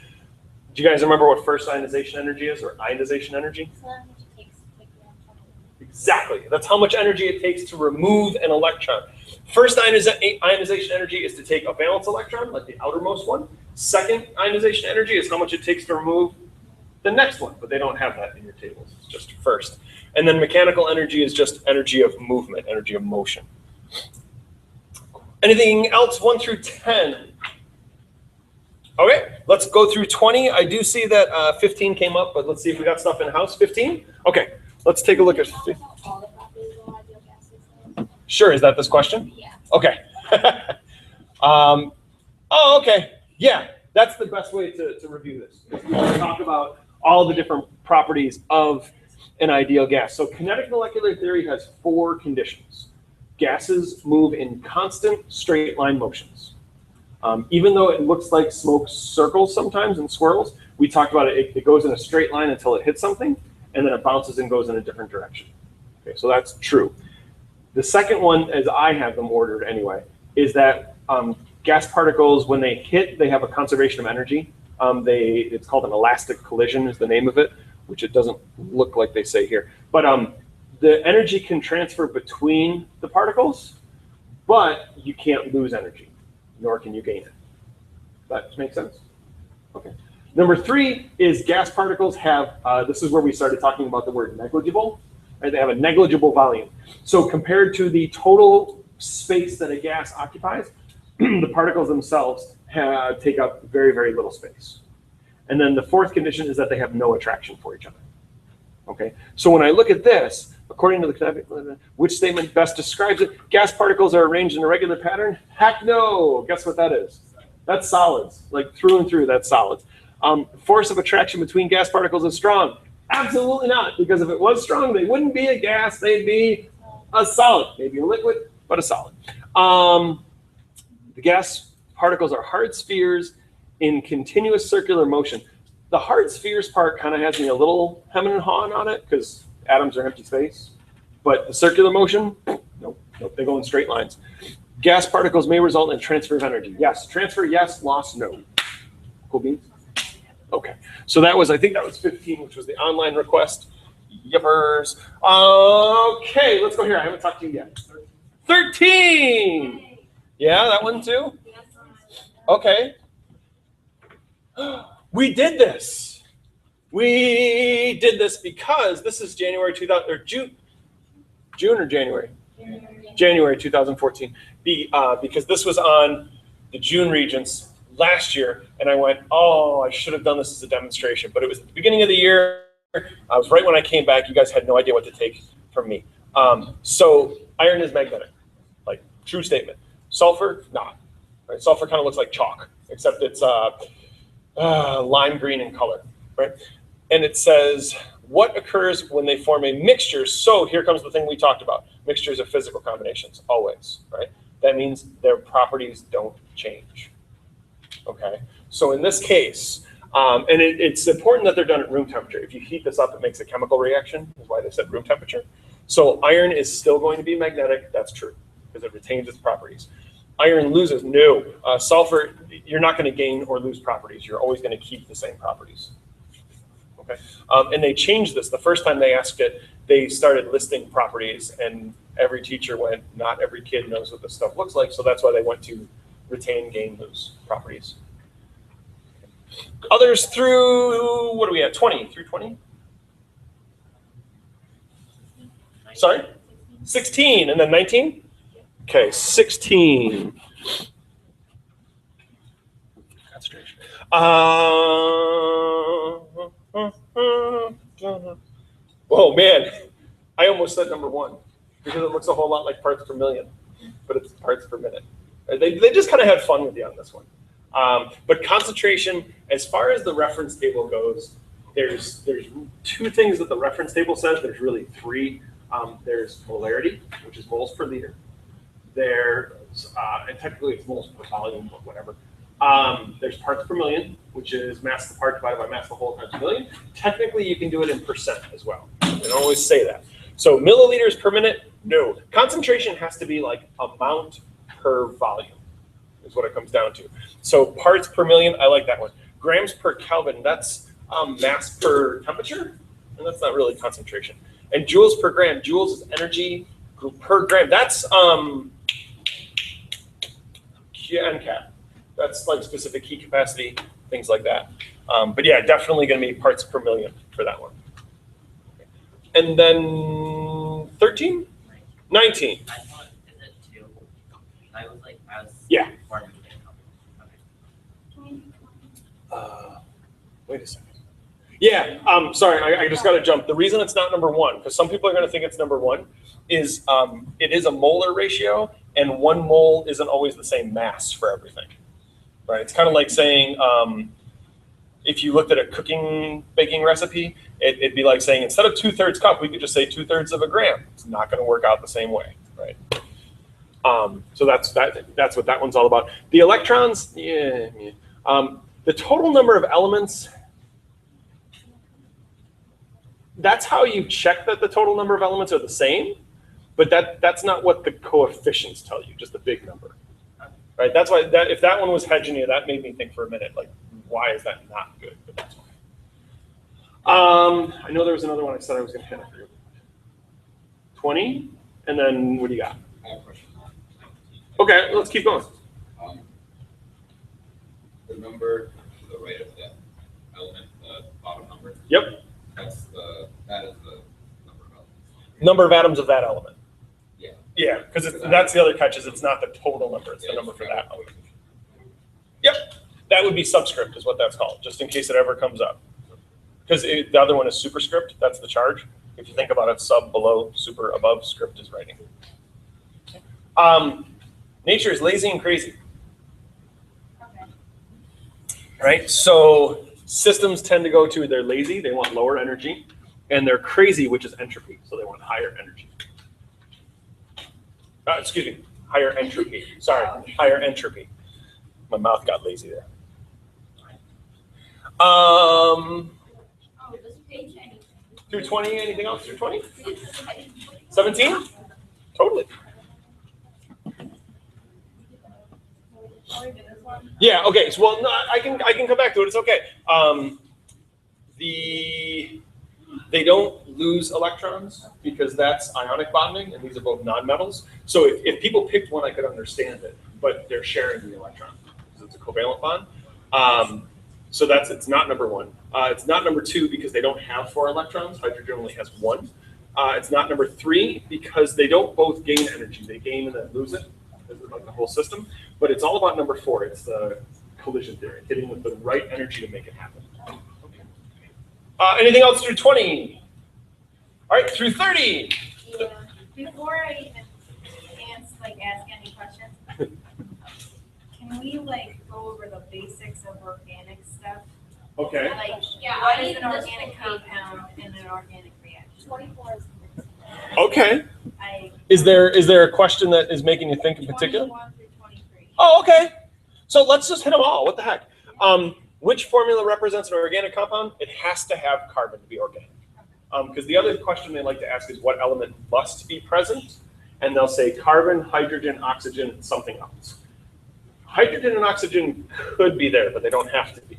Do you guys remember what first ionization energy is, or ionization energy? So how much it takes to take the electron. Exactly. That's how much energy it takes to remove an electron. First ionization energy is to take a valence electron, like the outermost one. Second ionization energy is how much it takes to remove the next one, but they don't have that in your tables. It's just first. And then mechanical energy is just energy of movement, energy of motion. Anything else 1 through 10? Okay, let's go through 20. I do see that 15 came up, but let's see if we got stuff in house. 15? Okay, let's take a look at 15. All the properties of ideal gases. Sure, is that this question? Yeah. Okay. Okay. Yeah, that's the best way to review this. We'll talk about all the different properties of an ideal gas. So kinetic molecular theory has 4 conditions. Gases move in constant straight line motions. Even though it looks like smoke circles sometimes and swirls, we talked about it goes in a straight line until it hits something, and then it bounces and goes in a different direction. Okay, so that's true. The second one, as I have them ordered anyway, is that gas particles, when they hit, they have a conservation of energy. It's called an elastic collision is the name of it, which it doesn't look like they say here. But the energy can transfer between the particles, but you can't lose energy, nor can you gain it. That makes sense? Okay. Number 3 is gas particles have, this is where we started talking about the word negligible. Right? They have a negligible volume. So compared to the total space that a gas occupies, the particles themselves take up very, very little space. And then the 4th condition is that they have no attraction for each other. Okay, so when I look at this, according to the kinetic, which statement best describes it? Gas particles are arranged in a regular pattern? Heck no! Guess what that is? That's solids, like through and through, that's solids. Force of attraction between gas particles is strong. Absolutely not, because if it was strong, they wouldn't be a gas, they'd be a solid. Maybe a liquid, but a solid. The gas particles are hard spheres in continuous circular motion. The hard spheres part kind of has me a little hemming and hawing on it because atoms are empty space. But the circular motion, nope, they go in straight lines. Gas particles may result in transfer of energy. Yes, transfer, yes, loss, no. Cool beans? Okay, so that was, I think that was 15, which was the online request. Yippers. Okay, let's go here. I haven't talked to you yet. 13! Yeah, that one too? Okay. We did this. We did this because this is January 2000 or June or January? January 2014. Because this was on the June Regents last year, and I went, oh, I should have done this as a demonstration, but it was at the beginning of the year. I was right when I came back. You guys had no idea what to take from me. So iron is magnetic, like true statement. Sulfur, not. Right? Sulfur kind of looks like chalk, except it's lime green in color, right? And it says, what occurs when they form a mixture? So here comes the thing we talked about. Mixtures are physical combinations, always, right? That means their properties don't change, okay? So in this case, and it's important that they're done at room temperature. If you heat this up, it makes a chemical reaction, is why they said room temperature. So iron is still going to be magnetic. That's true because it retains its properties. Iron loses. No. Sulfur, you're not going to gain or lose properties. You're always going to keep the same properties. Okay. And they changed this. The first time they asked it, they started listing properties, and every teacher went, not every kid knows what this stuff looks like, so that's why they went to retain, gain, lose properties. Others through, what are we at, 20? Through 20? Sorry? 16, and then 19? Okay, 16. Concentration. Oh man, I almost said number 1 because it looks a whole lot like parts per million, but it's parts per minute. They just kind of had fun with you on this one. But concentration, as far as the reference table goes, there's 2 things that the reference table says. There's really 3. There's molarity, which is moles per liter. There's, and technically it's moles per volume, but whatever. There's parts per million, which is mass of the part divided by mass of the whole times a million. Technically, you can do it in percent as well. They don't always say that. So milliliters per minute, no. Concentration has to be like amount per volume is what it comes down to. So parts per million, I like that one. Grams per Kelvin, that's mass per temperature, and that's not really concentration. And joules per gram, joules is energy per gram. That's NCAP. That's like specific heat capacity, things like that. But yeah, definitely going to be parts per million for that one. And then 13? 19. I thought, is it 2? I was Yeah. born in Wait a second. Yeah, sorry, I just got to jump. The reason it's not number 1, because some people are going to think it's number 1, is it is a molar ratio, and 1 mole isn't always the same mass for everything. Right? It's kind of like saying, if you looked at a baking recipe, it'd be like saying instead of 2/3 cup, we could just say 2/3 of a gram. It's not going to work out the same way, right? So that's what that one's all about. The electrons, yeah. The total number of elements. That's how you check that the total number of elements are the same, but that's not what the coefficients tell you. Just a big number. Right, that's why if that one was hedging you, that made me think for a minute, like, why is that not good? But that's why. I know there was another one I said I was going to hit. 20, and then what do you got? I have a question. Okay, let's keep going. The number to the right of that element, the bottom number. Yep. That is the number of elements. Number of atoms of that element. Yeah. Yeah, because that's the other catch is it's not the total number; it's the number for that element. Yep, that would be subscript is what that's called, just in case it ever comes up. Because the other one is superscript, that's the charge. If you think about it, sub, below, super, above, script is writing. Nature is lazy and crazy. Okay. Right, so systems tend to go to, they're lazy, they want lower energy, and they're crazy, which is entropy, so they want higher energy. Excuse me, higher entropy. Sorry, higher entropy. My mouth got lazy there. Oh, this page, anything. Through 20, anything else through 20? 17? Totally. Yeah, okay, so well, no, I can come back to it, it's okay. They don't lose electrons because that's ionic bonding, and these are both nonmetals. So if people picked one, I could understand it, but they're sharing the electron because it's a covalent bond. So it's not number 1. It's not number 2 because they don't have 4 electrons. Hydrogen only has 1. It's not number 3 because they don't both gain energy. They gain and then lose it, like the whole system. But it's all about number 4. It's the collision theory, hitting with the right energy to make it happen. Anything else through 20? All right, through 30. Yeah. Before I even ask any questions, can we go over the basics of organic stuff? Okay. Yeah, what is an organic compound and an organic reaction? 24 is. Okay. Is there a question that is making you think in particular? 21 through 23. Oh, okay. So let's just hit them all. What the heck? Which formula represents an organic compound? It has to have carbon to be organic. Because the other question they like to ask is what element must be present, and they'll say carbon, hydrogen, oxygen, something else. Hydrogen and oxygen could be there, but they don't have to be.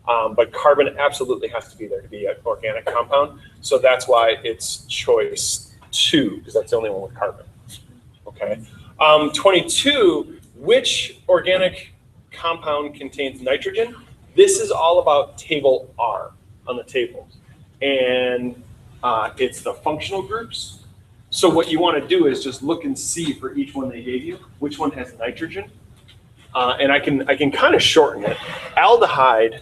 But carbon absolutely has to be there to be an organic compound. So that's why it's choice 2, because that's the only one with carbon. Okay. 22, which organic compound contains nitrogen? This is all about table R on the table. And it's the functional groups. So what you want to do is just look and see for each one they gave you, which one has nitrogen. And I can kind of shorten it. Aldehyde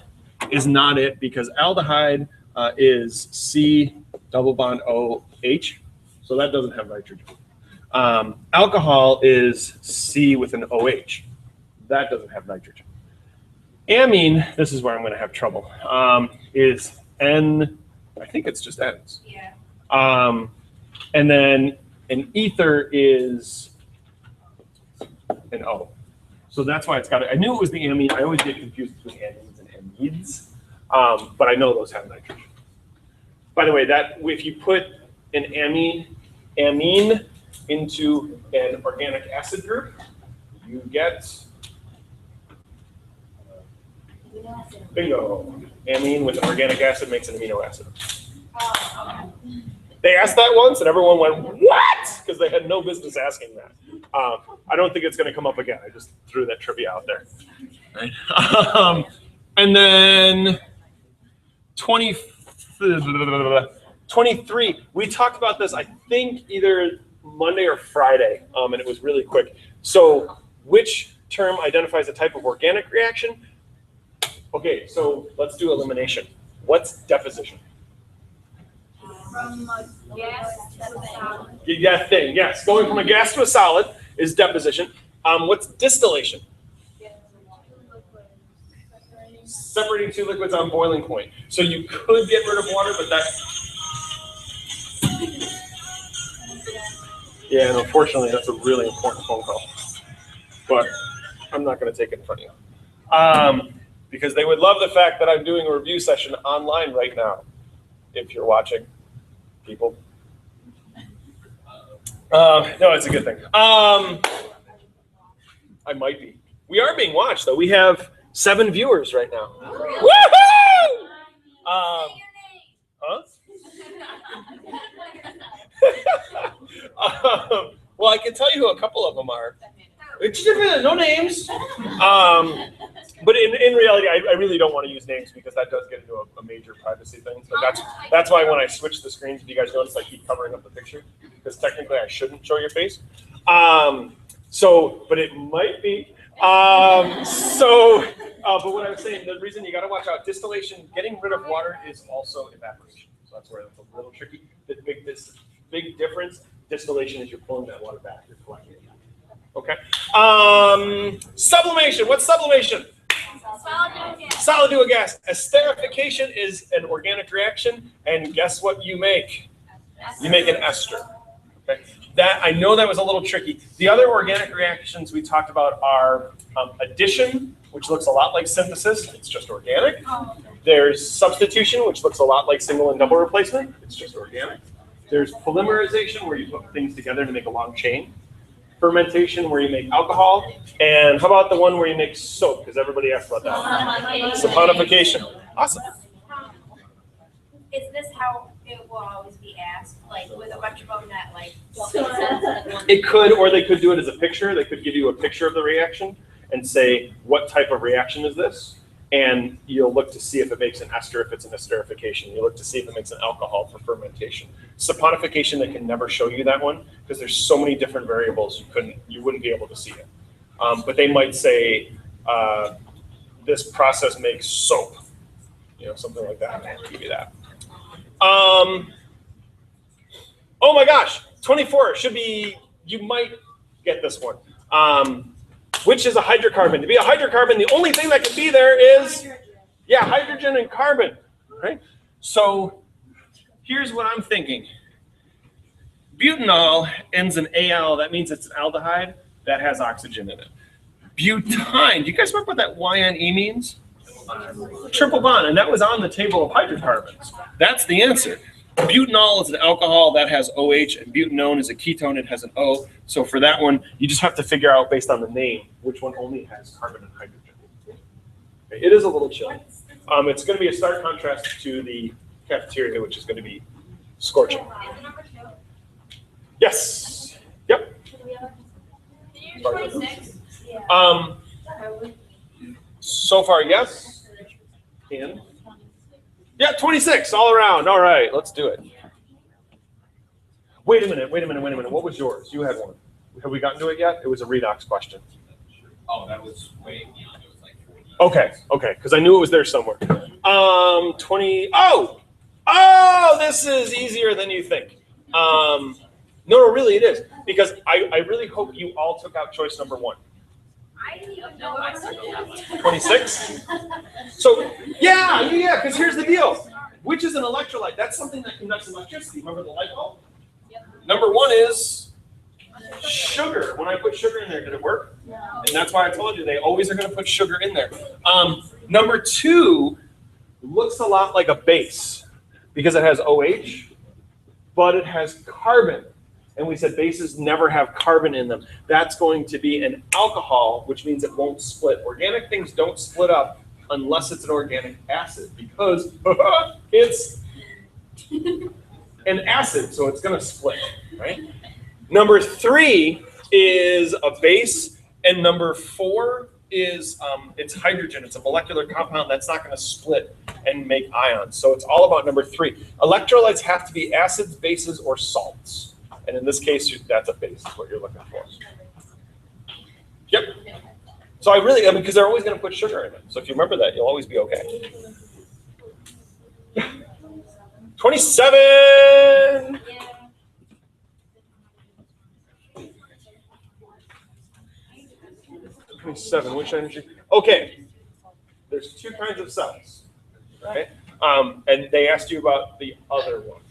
is not it, because aldehyde is C double bond OH, so that doesn't have nitrogen. Alcohol is C with an OH, that doesn't have nitrogen. Amine, this is where I'm going to have trouble, is N, I think it's just N's. Yeah. And then an ether is an O. So that's why it's got it. I knew it was the amine. I always get confused between amines and amides, but I know those have nitrogen. By the way, that if you put an amine into an organic acid group, you get bingo. Amine with an organic acid makes an amino acid. They asked that once, and everyone went, "What?" Because they had no business asking that. I don't think it's going to come up again. I just threw that trivia out there. Right. And then 23. We talked about this, I think, either Monday or Friday, and it was really quick. So, which term identifies a type of organic reaction? Okay, so let's do elimination. What's deposition? From a gas to a solid. Yeah, thing. Yes, going from a gas to a solid is deposition. What's distillation? Separating two liquids on boiling point. So you could get rid of water, but that. Yeah, and unfortunately, that's a really important phone call. But I'm not going to take it in front of you. Because they would love the fact that I'm doing a review session online right now, if you're watching, people. No, it's a good thing. I might be. We are being watched, though. We have 7 viewers right now. Woohoo! Huh? Well, I can tell you who a couple of them are. It's different, no names. But in reality, I really don't want to use names because that does get into a major privacy thing. So that's why when I switch the screens, if you guys notice, I keep covering up the picture because technically I shouldn't show your face. But it might be. But what I was saying, the reason you got to watch out, distillation, getting rid of water is also evaporation. So that's where it's a little tricky. The big difference, distillation is you're pulling that water back, you're collecting it. Okay. Sublimation. What's sublimation? Solid to a gas. Esterification is an organic reaction, and guess what you make? You make an ester. Okay. I know that was a little tricky. The other organic reactions we talked about are addition, which looks a lot like synthesis. It's just organic. There's substitution, which looks a lot like single and double replacement. It's just organic. There's polymerization, where you put things together to make a long chain. Fermentation, where you make alcohol. And how about the one where you make soap? Because everybody asked about that. Saponification. Awesome. Is this how it will always be asked, like with a bunch of them that like? It could, or they could do it as a picture. They could give you a picture of the reaction and say, what type of reaction is this? And you'll look to see if it makes an ester, if it's an esterification. You look to see if it makes an alcohol for fermentation. Saponification, they can never show you that one because there's so many different variables you wouldn't be able to see it. But they might say this process makes soap, something like that. I'll give you that. Oh my gosh, 24 should be. You might get this one. Which is a hydrocarbon. To be a hydrocarbon, the only thing that can be there is, hydrogen and carbon, right? So here's what I'm thinking. Butanol ends in al. That means it's an aldehyde that has oxygen in it. Butine. Do you guys remember what that Y on E means? Triple bond, and that was on the table of hydrocarbons. That's the answer. butanol is an alcohol that has OH, and butanone is a ketone, it has an O. So for that one, you just have to figure out based on the name, which one only has carbon and hydrogen. Okay, it is a little chilly. It's gonna be a stark contrast to the cafeteria, which is gonna be scorching. Is it number 2? Yes, yep. You're 26? Yeah. So far, yes. And yeah, 26 all around. All right, let's do it. Wait a minute. What was yours? You had one. Have we gotten to it yet? It was a redox question. Oh, that was way beyond, it was like 40. Okay, because I knew it was there somewhere. 20. Oh, this is easier than you think. No, really, it is because I really hope you all took out choice number 1. I didn't even know what it was. 26. So yeah, because here's the deal. Which is an electrolyte? That's something that conducts electricity. Remember the light bulb? Number 1 is sugar. When I put sugar in there, did it work? No. And that's why I told you they always are going to put sugar in there. Number 2 looks a lot like a base because it has OH, but it has carbon. And we said bases never have carbon in them. That's going to be an alcohol, which means it won't split. Organic things don't split up unless it's an organic acid because it's an acid, so it's going to split, right? Number 3 is a base, and number 4 is it's hydrogen. It's a molecular compound that's not going to split and make ions. So it's all about number 3. Electrolytes have to be acids, bases, or salts. And in this case, that's a base is what you're looking for. Yep. So because they're always going to put sugar in it. So if you remember that, you'll always be okay. 27. 27, which energy? Okay, there's 2 kinds of cells, right? And they asked you about the other one.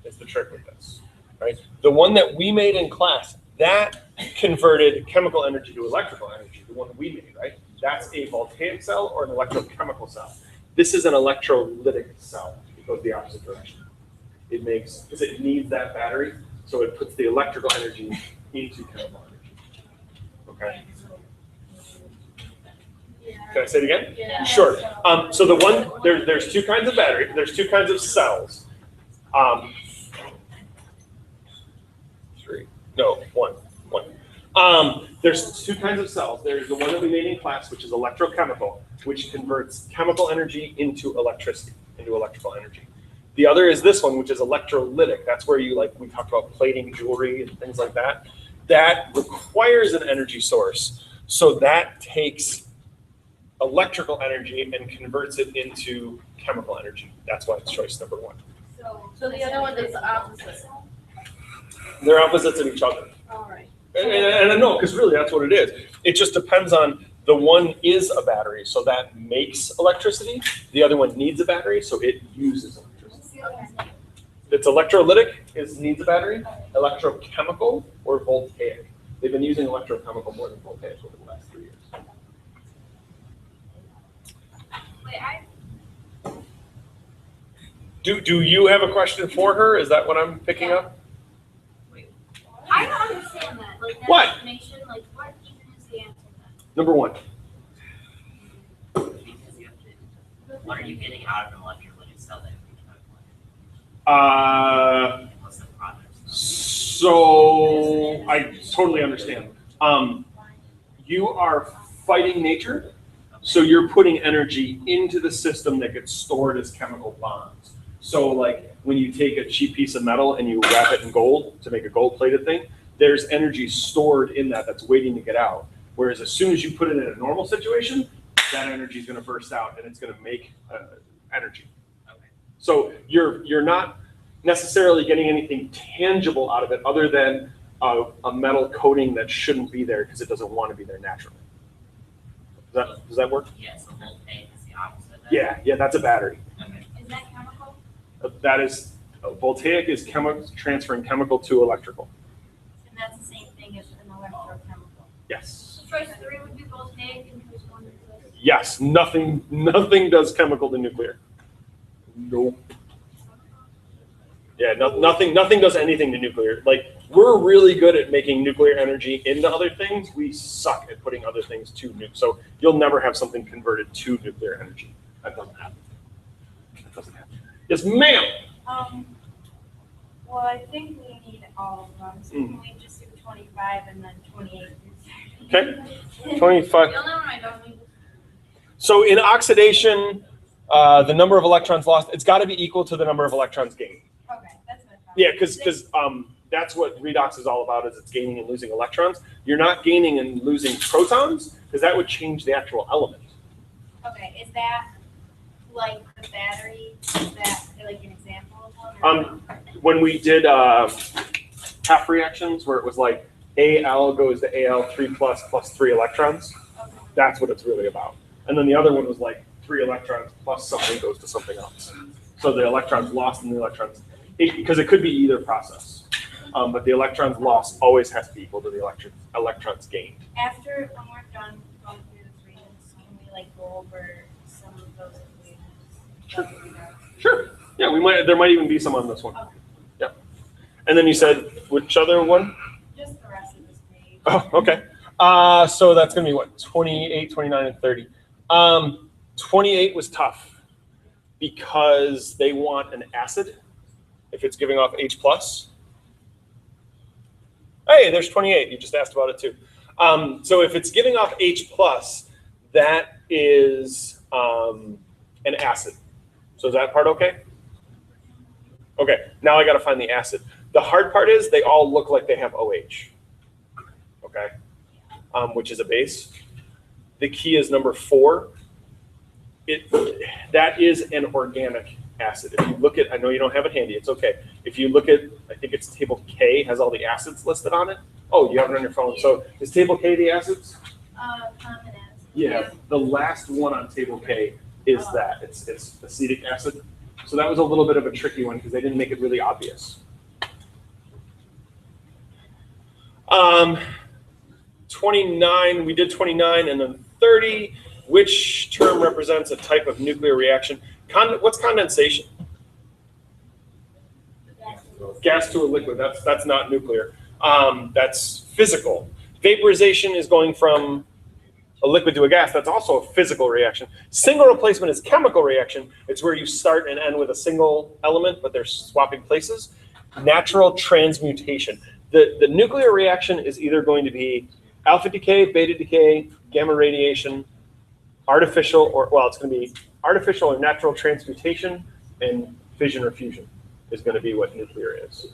Is the trick with this, right? The one that we made in class, that converted chemical energy to electrical energy, the one that we made, right? That's a voltaic cell or an electrochemical cell. This is an electrolytic cell. It goes the opposite direction. It makes, because it needs that battery, so it puts the electrical energy into chemical energy. Okay? Can I say it again? Yeah. Sure. So the one, there's 2 kinds of battery, there's 2 kinds of cells. 3, no, 1. There's 2 kinds of cells. There's the one that we made in class, which is electrochemical, which converts chemical energy into electricity, into electrical energy. The other is this one, which is electrolytic. That's where you, we talked about plating jewelry and things like that. That requires an energy source. So that takes electrical energy and converts it into chemical energy. That's why it's choice number 1. So the other one is the opposite. They're opposites of each other. All right. And I know, because really that's what it is. It just depends on the one is a battery, so that makes electricity. The other one needs a battery, so it uses electricity. It's electrolytic, needs a battery, electrochemical, or voltaic. They've been using electrochemical more than voltaic over the last 3 years. Wait, Do you have a question for her? Is that what I'm picking up? I don't understand that. Like that What? information, what even is the answer then? Number 1. Because you have to, what are you getting out of an electrolytic cell that you what's the product? So I totally understand. You are fighting nature, so you're putting energy into the system that gets stored as chemical bonds. So when you take a cheap piece of metal and you wrap it in gold to make a gold-plated thing, there's energy stored in that that's waiting to get out. Whereas as soon as you put it in a normal situation, that energy is going to burst out and it's going to make energy. Okay. So you're not necessarily getting anything tangible out of it other than a metal coating that shouldn't be there because it doesn't want to be there naturally. Does that work? Yeah, so voltaic is the opposite of that. Yeah, that's a battery. Okay. Is that chemical? That is, voltaic is transferring chemical to electrical. And that's the same thing as an electrochemical. Yes. So choice 3 would be voltaic and choice 1 is this. Yes, nothing does chemical to nuclear. Nope. Yeah, nothing does anything to nuclear. Like, we're really good at making nuclear energy into other things. We suck at putting other things to nuke. So you'll never have something converted to nuclear energy. That doesn't happen. That doesn't happen. Yes, ma'am. Well, I think we need all of them, so can we just do 25 and then 28 through 30? Okay. 25. The only one I don't need. So in oxidation, the number of electrons lost, it's got to be equal to the number of electrons gained. Okay, that's what I thought. Yeah, because that's what redox is all about, is it's gaining and losing electrons. You're not gaining and losing protons, because that would change the actual element. Okay, is that like the battery? Is that like an example of one? When we did half reactions, where it was like Al goes to Al 3 plus 3 electrons, Okay. that's what it's really about. And then the other one was like 3 electrons plus something goes to something else. So the electrons lost and the electrons, because it could be either process. But the electrons lost always has to be equal to the electrons gained. After, when we're done going through the Regents, can we like go over some of those equations? Sure. Yeah, we might. There might even be some on this one. Okay. Yeah. And then you said which other one? Just the rest of this page. Oh, okay. So that's gonna be what? 28, 29, and 30. 28 was tough because they want an acid if it's giving off H plus. Hey, there's 28. You just asked about it too. So if it's giving off H plus, that is an acid. So is that part okay? Okay, now I got to find the acid. The hard part is they all look like they have OH, okay, which is a base. The key is number 4. That is an organic acid. If you look at, I know you don't have it handy, it's okay. If you look at, I think it's table K has all the acids listed on it. Oh, you have it on your phone. So is table K the acids? Common acid. Yeah, the last one on table K is that. It's acetic acid. So that was a little bit of a tricky one because they didn't make it really obvious. 29, we did 29 and then 30. Which term represents a type of nuclear reaction? What's condensation? Gas to a liquid. That's not nuclear. That's physical. Vaporization is going from a liquid to a gas. That's also a physical reaction. Single replacement is chemical reaction. It's where you start and end with a single element, but they're swapping places. Natural transmutation. The nuclear reaction is either going to be alpha decay, beta decay, gamma radiation, artificial, or, well, it's going to be artificial or natural transmutation, and fission or fusion is going to be what nuclear is.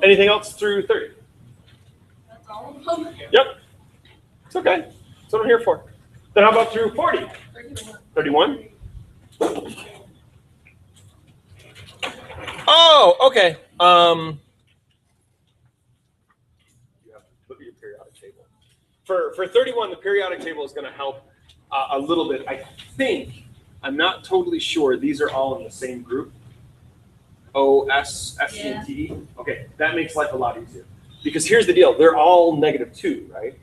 Anything else through 30? That's all of them. Yep. It's okay. That's what I'm here for. Then how about through 40? 31? Oh, okay. You have to look at your periodic table. For 31, the periodic table is going to help a little bit. I think, I'm not totally sure, these are all in the same group. O, S, S, C, and T, E. Okay, that makes life a lot easier. Because here's the deal, they're all -2, right?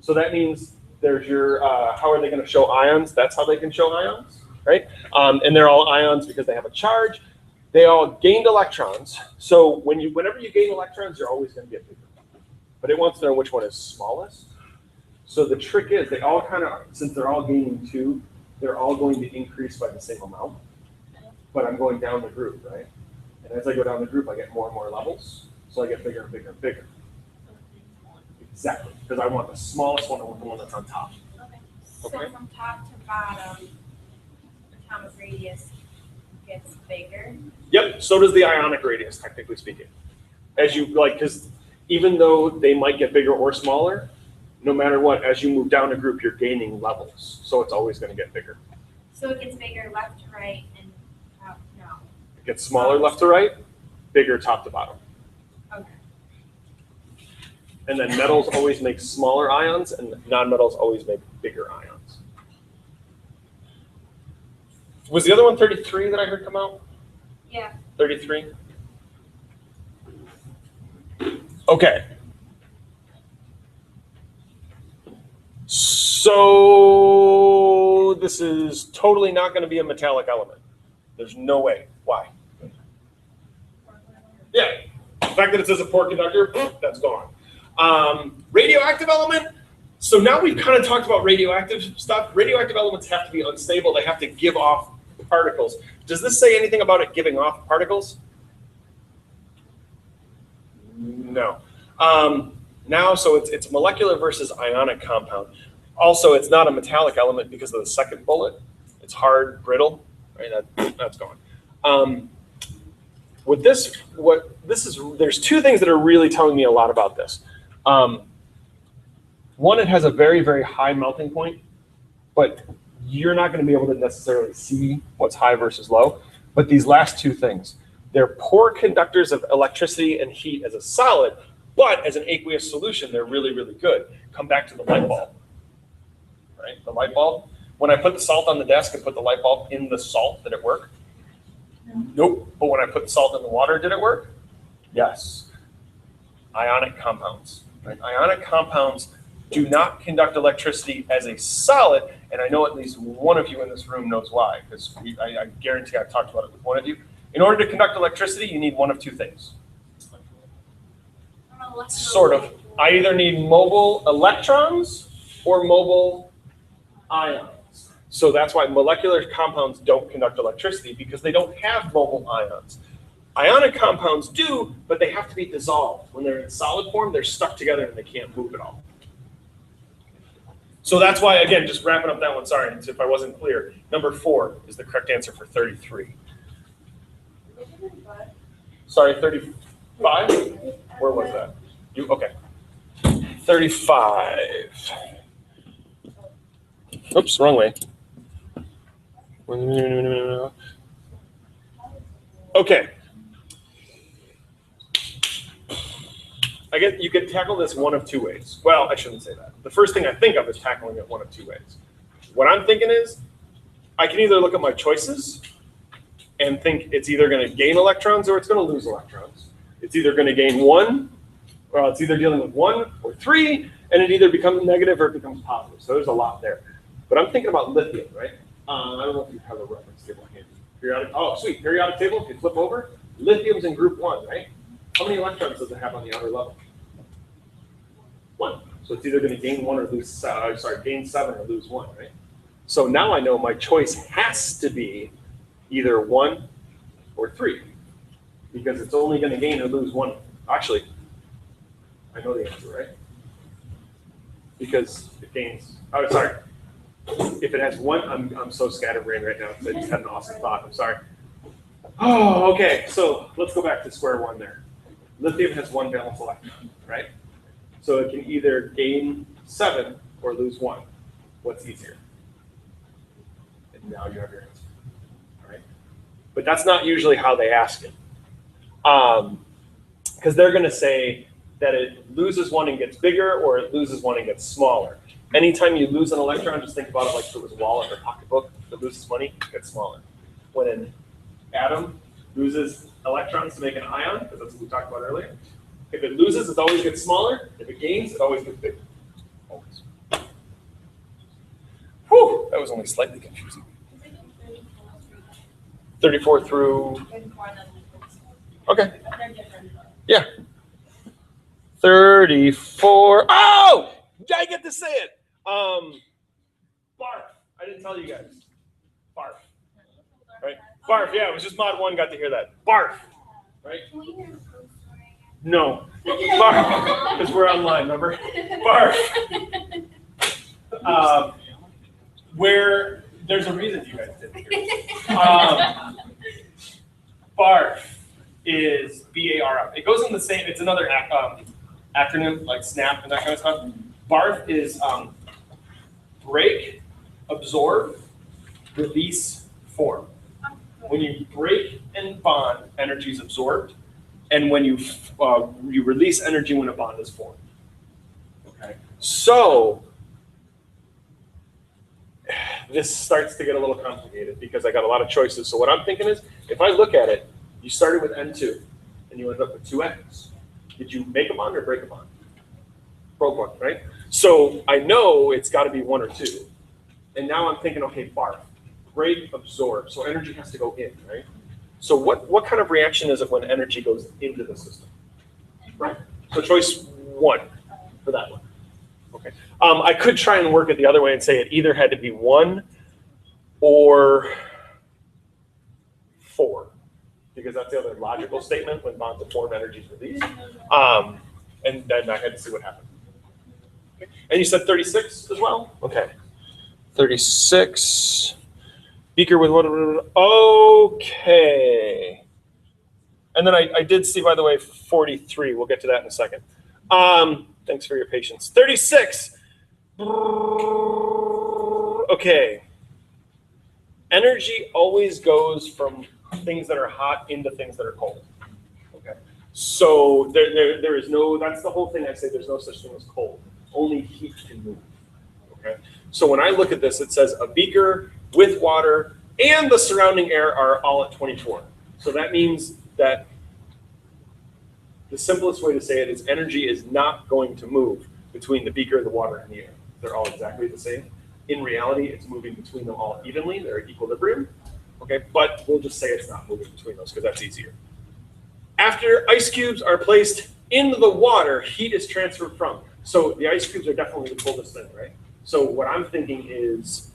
So that means there's your, how are they going to show ions? That's how they can show ions, right? And they're all ions because they have a charge. They all gained electrons. So whenever you gain electrons, you're always going to get bigger. But it wants to know which one is smallest. So the trick is they all kind of, since they're all gaining 2, they're all going to increase by the same amount. But I'm going down the group, right? And as I go down the group, I get more and more levels. So I get bigger and bigger and bigger. Exactly, because I want the smallest one, I want the one that's on top. Okay. Okay. So from top to bottom, the atomic radius gets bigger. Yep, so does the ionic radius, technically speaking. As you, like, because even though they might get bigger or smaller, no matter what, as you move down a group, you're gaining levels. So it's always going to get bigger. So it gets bigger left to right and top, no. It gets smaller left to right, bigger top to bottom. Okay. And then metals always make smaller ions, and non-metals always make bigger ions. Was the other one 33 that I heard come out? Yeah. 33? Okay. So this is totally not going to be a metallic element. There's no way. Why? Yeah. The fact that it says a poor conductor, that's gone. Radioactive element. So now we've kind of talked about radioactive stuff. Radioactive elements have to be unstable. They have to give off particles. Does this say anything about it giving off particles? No. Now, so it's molecular versus ionic compound. Also, it's not a metallic element because of the second bullet. It's hard, brittle. Right, that's gone. There's two things that are really telling me a lot about this. One, it has a very, very high melting point, but you're not going to be able to necessarily see what's high versus low. But these last two things, they're poor conductors of electricity and heat as a solid, but as an aqueous solution, they're really, really good. Come back to the light bulb, right? The light bulb. When I put the salt on the desk and put the light bulb in the salt, did it work? Nope. But when I put the salt in the water, did it work? Yes. Ionic compounds, right? Ionic compounds do not conduct electricity as a solid, and I know at least one of you in this room knows why, because I guarantee I've talked about it with one of you. In order to conduct electricity, you need one of two things. Sort of. I either need mobile electrons or mobile ions. So that's why molecular compounds don't conduct electricity, because they don't have mobile ions. Ionic compounds do, but they have to be dissolved. When they're in solid form, they're stuck together and they can't move at all. So that's why, again, just wrapping up that one, sorry if I wasn't clear. Number 4 is the correct answer for 33. Sorry, 35? Where was that? Okay. 35. Oops, wrong way. Okay. I guess you could tackle this one of two ways. Well, I shouldn't say that. The first thing I think of is tackling it one of two ways. What I'm thinking is, I can either look at my choices and think it's either going to gain electrons or it's going to lose electrons. It's either going to gain 1, or it's either dealing with 1 or 3, and it either becomes negative or it becomes positive. So there's a lot there. But I'm thinking about lithium, right? I don't know if you have a reference table handy. Oh, sweet. Periodic table, if you flip over, lithium's in group 1, right? How many electrons does it have on the outer level? 1. So it's either going to gain 1 or lose, gain 7 or lose 1, right? So now I know my choice has to be either 1 or 3, because it's only going to gain or lose 1. Actually, I know the answer, right? Because it gains, if it has 1, I'm so scatterbrained right now because I just had an awesome thought. I'm sorry. Oh, okay. So let's go back to square one there. Lithium has 1 valence electron, right? So it can either gain 7 or lose 1. What's easier? And now you have your answer, right? But that's not usually how they ask it. Because they're going to say that it loses 1 and gets bigger, or it loses 1 and gets smaller. Anytime you lose an electron, just think about it like if it was a wallet or pocketbook that loses money, it gets smaller. When an atom loses electrons to make an ion, because that's what we talked about earlier, if it loses, it always gets smaller. If it gains, it always gets bigger. Always. Whew, that was only slightly confusing. 34 through. Okay. Yeah. 34. Oh! I get to say it. Barf. I didn't tell you guys. Barf. Right? Barf. Yeah, it was just mod 1 got to hear that. Barf. Right? No. Barf. Because we're online, remember? Barf. Where there's a reason you guys didn't hear it. Barf is BARF. It goes in the same, it's another acronym like SNAP and that kind of stuff. BARF is break, absorb, release, form. When you break and bond, energy is absorbed, and when you release energy when a bond is formed. Okay, so this starts to get a little complicated because I got a lot of choices. So what I'm thinking is, if I look at it, you started with N2, and you ended up with 2Ns. Did you make a bond or break a bond? Broke one, right? So I know it's got to be 1 or 2. And now I'm thinking, okay, barf, great, absorb. So energy has to go in, right? So what kind of reaction is it when energy goes into the system? Right. So choice 1 for that one. Okay. I could try and work it the other way and say it either had to be 1 or 4, because that's the other logical statement when bonds of form energy is released. And then I had to see what happened. Okay. And you said 36 as well? Okay. 36. Beaker with what? Okay. And then I did see, by the way, 43. We'll get to that in a second. Thanks for your patience. 36. Okay. Energy always goes from things that are hot into things that are cold. Okay. So there is no, that's the whole thing I say, there's no such thing as cold. Only heat can move. Okay. So when I look at this, it says a beaker with water and the surrounding air are all at 24. So that means that the simplest way to say it is energy is not going to move between the beaker, the water, and the air. They're all exactly the same. In reality, it's moving between them all evenly. They're at equilibrium. Okay, but we'll just say it's not moving between those because that's easier. After ice cubes are placed in the water, heat is transferred from. So the ice cubes are definitely the coldest thing, right? So what I'm thinking is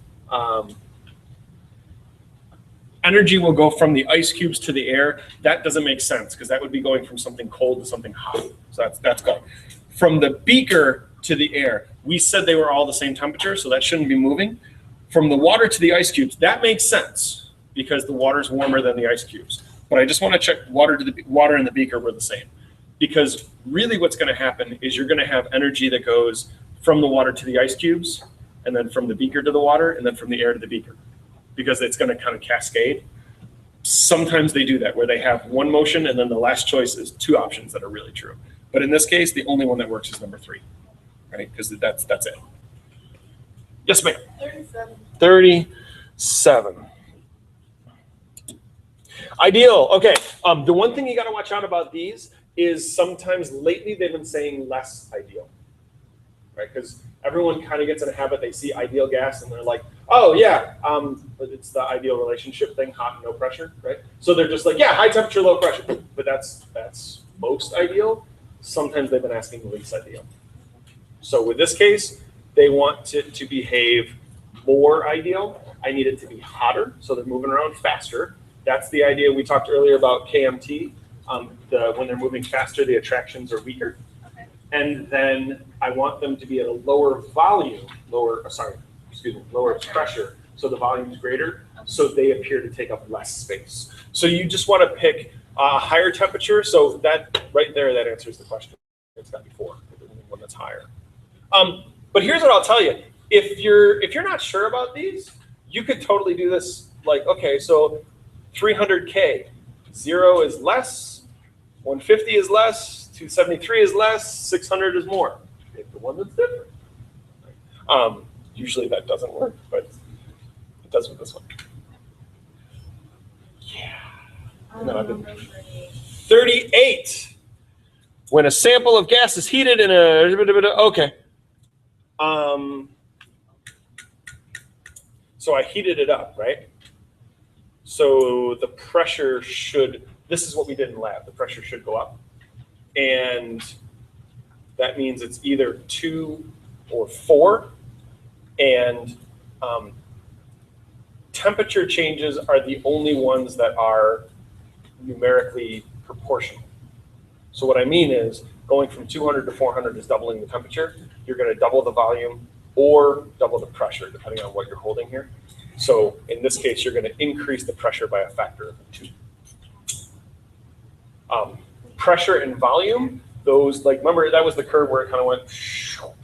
energy will go from the ice cubes to the air. That doesn't make sense because that would be going from something cold to something hot. So that's gone. From the beaker to the air, we said they were all the same temperature, so that shouldn't be moving. From the water to the ice cubes, that makes sense because the water is warmer than the ice cubes. But I just want to check water and the beaker were the same. Because really what's going to happen is you're going to have energy that goes from the water to the ice cubes, and then from the beaker to the water, and then from the air to the beaker. Because it's going to kind of cascade. Sometimes they do that, where they have one motion, and then the last choice is 2 options that are really true. But in this case, the only one that works is number 3, right? Because that's it. Yes, ma'am. 37. 37. Ideal. Okay. The one thing you got to watch out about these is sometimes lately they've been saying less ideal, right? Because everyone kind of gets in a habit. They see ideal gas and they're like, oh yeah, but it's the ideal relationship thing, hot and no pressure, right? So they're just like, yeah, high temperature, low pressure. But that's most ideal. Sometimes they've been asking least ideal. So with this case, they want it to behave more ideal. I need it to be hotter, so they're moving around faster. That's the idea we talked earlier about KMT. When they're moving faster, the attractions are weaker. Okay. And then I want them to be at a lower volume, lower pressure, so the volume's greater, so they appear to take up less space. So you just want to pick a higher temperature, so that right there, that answers the question. It's got to be 4, the one that's higher. But here's what I'll tell you. If you're not sure about these, you could totally do this like, okay, so 300K, 0 is less, 150 is less, 273 is less, 600 is more. Pick the one that's different. Usually that doesn't work, but it does with this one. Yeah. And then I've been 38. When a sample of gas is heated in okay. So I heated it up, right? So the pressure should, this is what we did in lab, the pressure should go up. And that means it's either 2 or 4. And temperature changes are the only ones that are numerically proportional. So what I mean is going from 200 to 400 is doubling the temperature. You're going to double the volume or double the pressure, depending on what you're holding here. So in this case, you're going to increase the pressure by a factor of 2. Pressure and volume, those, like, remember that was the curve where it kind of went,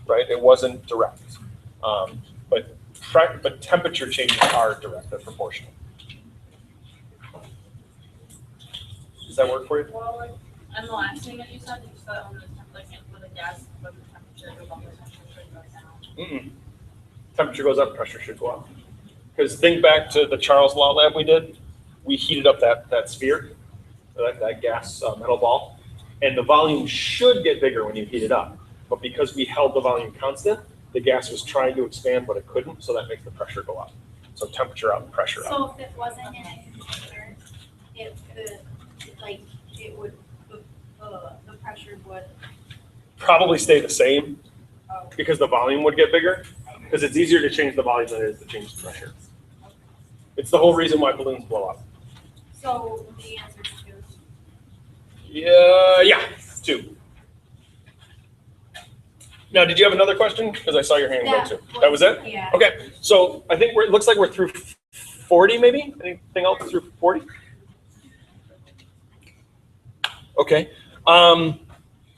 right? It wasn't direct. But temperature changes are direct, they're proportional. Does that work for you? Well, like, and the last thing that you said on the like with the gas, with the temperature goes up, the temperature goes down. Temperature goes up, pressure should go up. Because think back to the Charles Law lab we did. We heated up that sphere, that gas metal ball, and the volume should get bigger when you heat it up. But because we held the volume constant, the gas was trying to expand, but it couldn't, so that makes the pressure go up. So temperature up, pressure up. So if it wasn't in a container, it could, like, it would, the pressure would, Probably stay the same oh, because the volume would get bigger, because it's easier to change the volume than it is to change the pressure. It's the whole reason why balloons blow up. so the answer is two. Yeah, 2. Now, did you have another question? Because I saw your hand go too. That was it? Yeah. Okay, so I think it looks like we're through 40 maybe? Anything else through 40? Okay.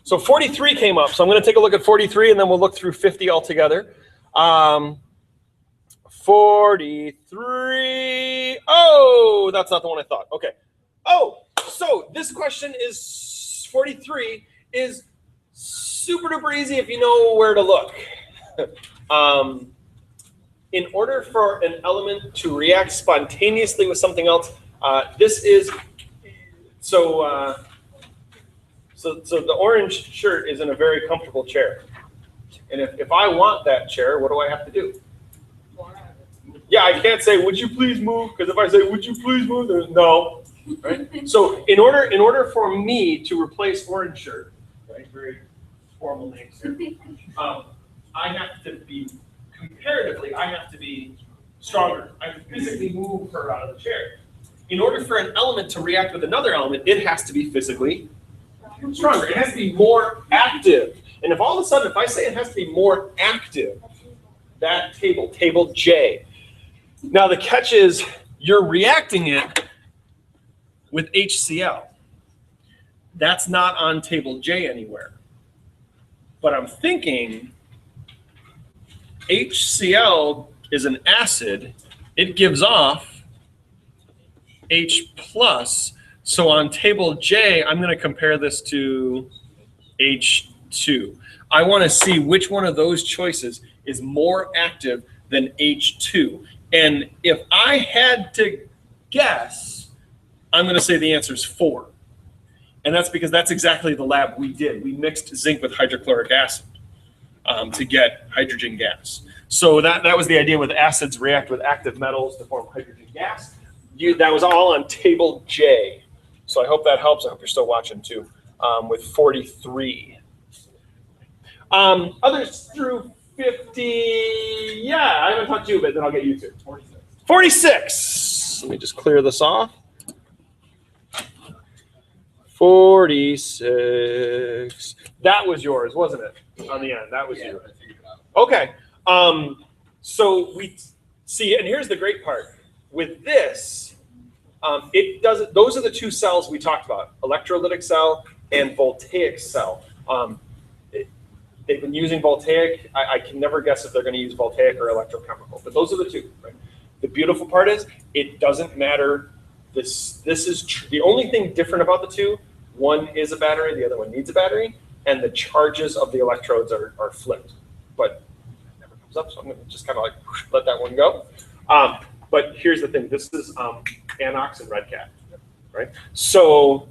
So 43 came up. So I'm going to take a look at 43 and then we'll look through 50 altogether. 43. Oh, that's not the one I thought. Okay. Oh, so this question is 43 is super duper easy if you know where to look. In order for an element to react spontaneously with something else, this is so the orange shirt is in a very comfortable chair. And if I want that chair, what do I have to do? Yeah, I can't say, would you please move? Because if I say, would you please move, there's no. Right? So in order for me to replace orange shirt, right, very formal names here, I have to be, comparatively, I have to be stronger. I have to physically move her out of the chair. In order for an element to react with another element, it has to be physically stronger. It has to be more active. And if all of a sudden, if I say it has to be more active, that table J. Now the catch is you're reacting it with HCl. That's not on table J anywhere. But I'm thinking HCl is an acid. It gives off H plus. So on table J, I'm going to compare this to H2. I want to see which one of those choices is more active than H2. And if I had to guess, I'm going to say the answer is 4. And that's because that's exactly the lab we did. We mixed zinc with hydrochloric acid to get hydrogen gas. So that was the idea with acids react with active metals to form hydrogen gas. That was all on table J. So I hope that helps. I hope you're still watching too with 43. Others through 50. Yeah, I haven't talked to you, but then I'll get you to 46. 46. Let me just clear this off. 46. That was yours, wasn't it? On the end, that was Yeah, yours. I figured it out. Okay. So we see, and here's the great part. With this, it doesn't. Those are the two cells we talked about: electrolytic cell and voltaic cell. They've been using voltaic. I can never guess if they're going to use voltaic or electrochemical, but those are the two. Right? The beautiful part is it doesn't matter. This is the only thing different about the two. One is a battery, the other one needs a battery, and the charges of the electrodes are flipped. But it never comes up, so I'm going to just kind of like let that one go. But here's the thing. This is anox and red cat, right? So,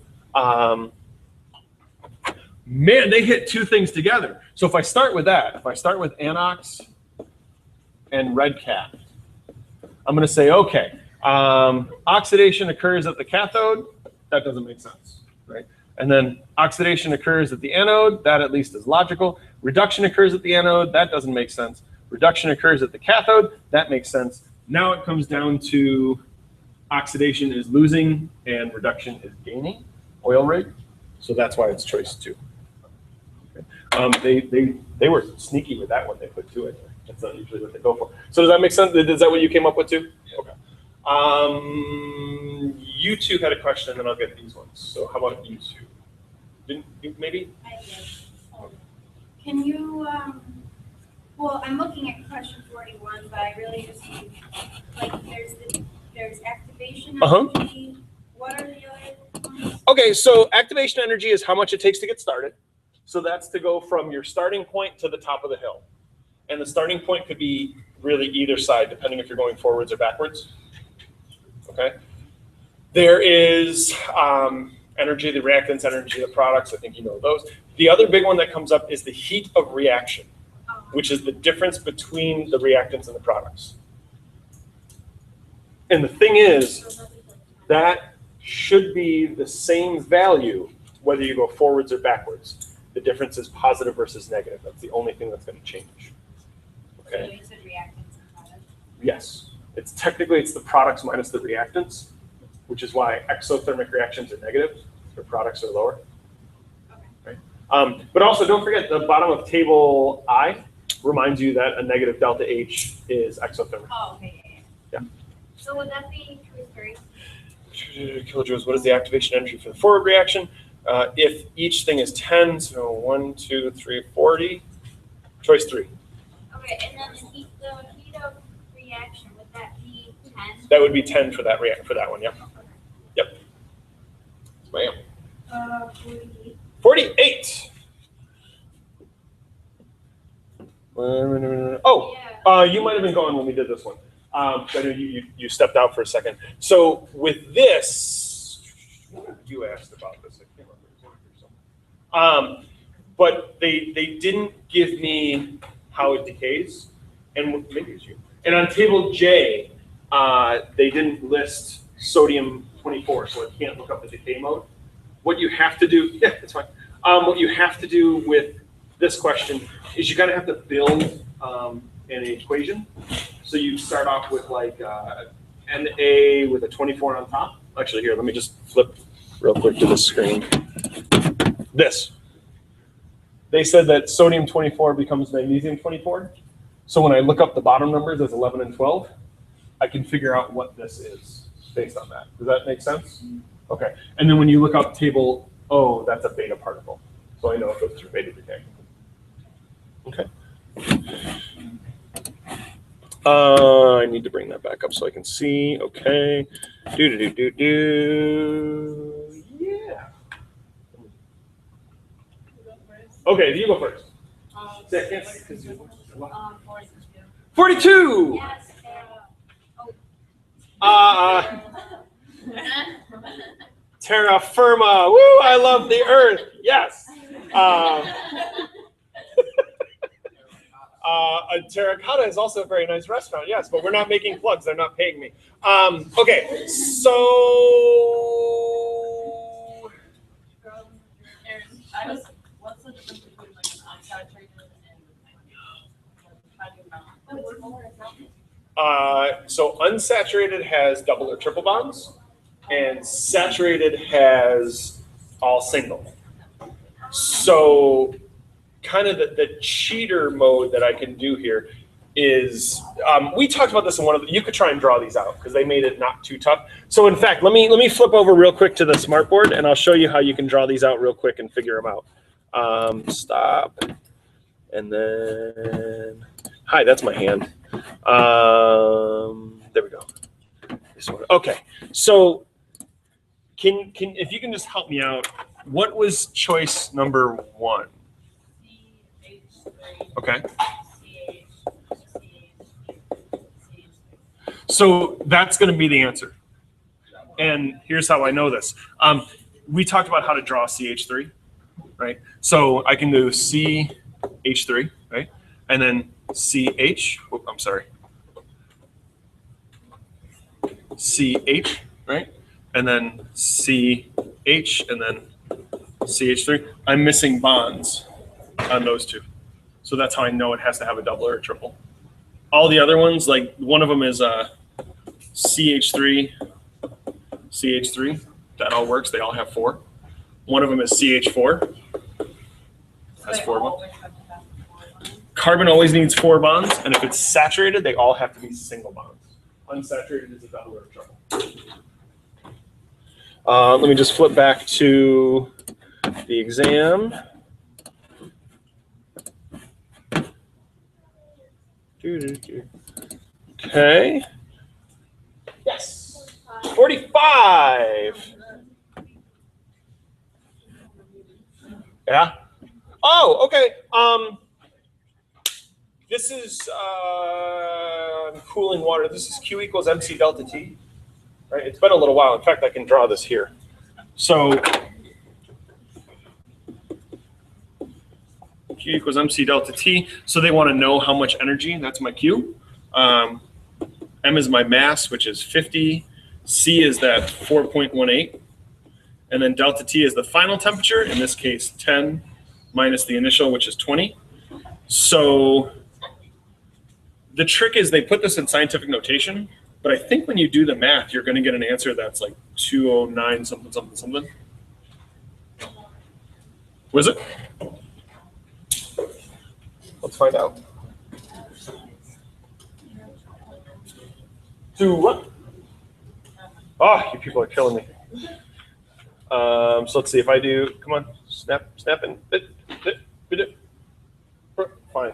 man, they hit two things together. So if I start with that, if I start with anox and red cat, I'm going to say, okay, oxidation occurs at the cathode. That doesn't make sense, right? And then oxidation occurs at the anode. That at least is logical. Reduction occurs at the anode. That doesn't make sense. Reduction occurs at the cathode. That makes sense. Now it comes down to oxidation is losing and reduction is gaining oil rig. So that's why it's choice 2. Okay. They were sneaky with that one they put 2 in there. That's not usually what they go for. So does that make sense? Is that what you came up with too? Okay. You two had a question, and then I'll get these ones. So how about you two? Didn't you maybe? I did. Can you, well, I'm looking at question 41, but I really just need, like, there's activation energy. What are the other ones? Okay, so activation energy is how much it takes to get started. So that's to go from your starting point to the top of the hill. And the starting point could be really either side, depending if you're going forwards or backwards. Okay. There is energy, the reactants, energy, the products. I think you know those. The other big one that comes up is the heat of reaction. Oh, which is the difference between the reactants and the products. And the thing is, that should be the same value whether you go forwards or backwards. The difference is positive versus negative. That's the only thing that's going to change. So Okay. you said reactants and products. Yes. It's technically it's the products minus the reactants, which is why exothermic reactions are negative. Their products are lower. Okay. Right? But also don't forget the bottom of table I reminds you that a negative delta H is exothermic. Oh, okay, yeah. So would that be choice 3? Kilojoules. What is the activation energy for the forward reaction? If each thing is 10, so 1, 2, 3, 40. Choice 3. Okay, and then the heat of reaction, would that be 10? That would be 10 for that for that one. Yep. Yep. Bam. 48. 48. Oh, Yeah. you might have been going when we did this one. I know you stepped out for a second. So with this, you asked about this. I can't remember. But they didn't give me how it decays, and maybe it's you. And on table J, they didn't list sodium 24, so I can't look up the decay mode. What you have to do, yeah, it's fine. What you have to do with this question is you gotta have to build an equation. So you start off with like Na with a 24 on top. Actually, here, let me just flip real quick to this screen. This. They said that sodium 24 becomes magnesium 24. So when I look up the bottom numbers as 11 and 12, I can figure out what this is based on that. Does that make sense? Okay. And then when you look up table O, that's a beta particle. So I know it goes through beta decay. Okay. I need to bring that back up so I can see. Okay. Yeah. Okay, you go first. Second. 42. Yes. Terra firma. Woo! I love the earth. Yes. Terracotta is also a very nice restaurant. Yes, but we're not making plugs. They're not paying me. Okay, so Aaron, what's the difference between like an unsaturated and so unsaturated has double or triple bonds, and saturated has all single. So kind of the cheater mode that I can do here is, we talked about this in one of the, you could try and draw these out because they made it not too tough. So in fact, let me flip over real quick to the smartboard and I'll show you how you can draw these out real quick and figure them out. Stop. And then, hi, that's my hand. There we go. This one. Okay, so can if you can just help me out, what was choice number 1? Okay. So that's going to be the answer. And here's how I know this. We talked about how to draw CH3, right? So I can do CH3, right? And then CH, whoop, I'm sorry. CH, right? And then CH, and then CH3. I'm missing bonds on those two. So that's how I know it has to have a double or a triple. All the other ones, like one of them is CH3, CH3. That all works. They all have 4. One of them is CH4. Has 4 bonds. Carbon always needs 4 bonds, and if it's saturated, they all have to be single bonds. Unsaturated is a double or a triple. Let me just flip back to the exam. Okay. Yes. 45. Yeah. Oh, okay. This is cooling water. This is Q equals MC delta T. Right. It's been a little while. In fact, I can draw this here. So Q equals MC delta T. So they want to know how much energy. That's my Q. M is my mass, which is 50. C is that 4.18. And then delta T is the final temperature, in this case 10 minus the initial, which is 20. So the trick is they put this in scientific notation, but I think when you do the math, you're going to get an answer that's like 209 something, something, something. Was it? Let's find out. To what? Oh, you people are killing me. So let's see if I do, come on, snap, and fine.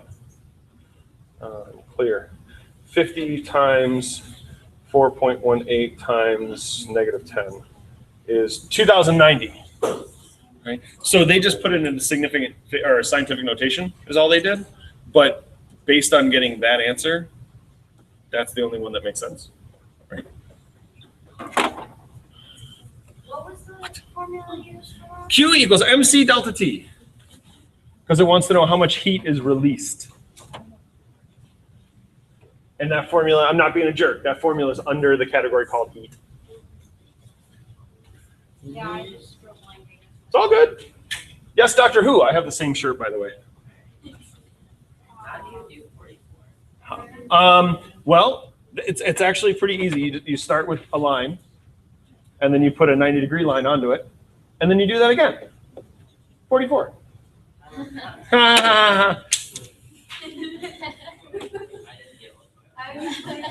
Clear. 50 times 4.18 times negative 10 is 2090. Right? So they just put it in a significant or a scientific notation is all they did. But based on getting that answer, that's the only one that makes sense. Right? What was the formula used for? Q equals MC delta T. Because it wants to know how much heat is released. And that formula, I'm not being a jerk, that formula is under the category called heat. Yeah, I just wrote blanking. It's all good. Yes, Doctor Who. I have the same shirt, by the way. How do you do 44? Well, it's actually pretty easy. You start with a line, and then you put a 90-degree line onto it, and then you do that again. 44. I didn't get one. I was like,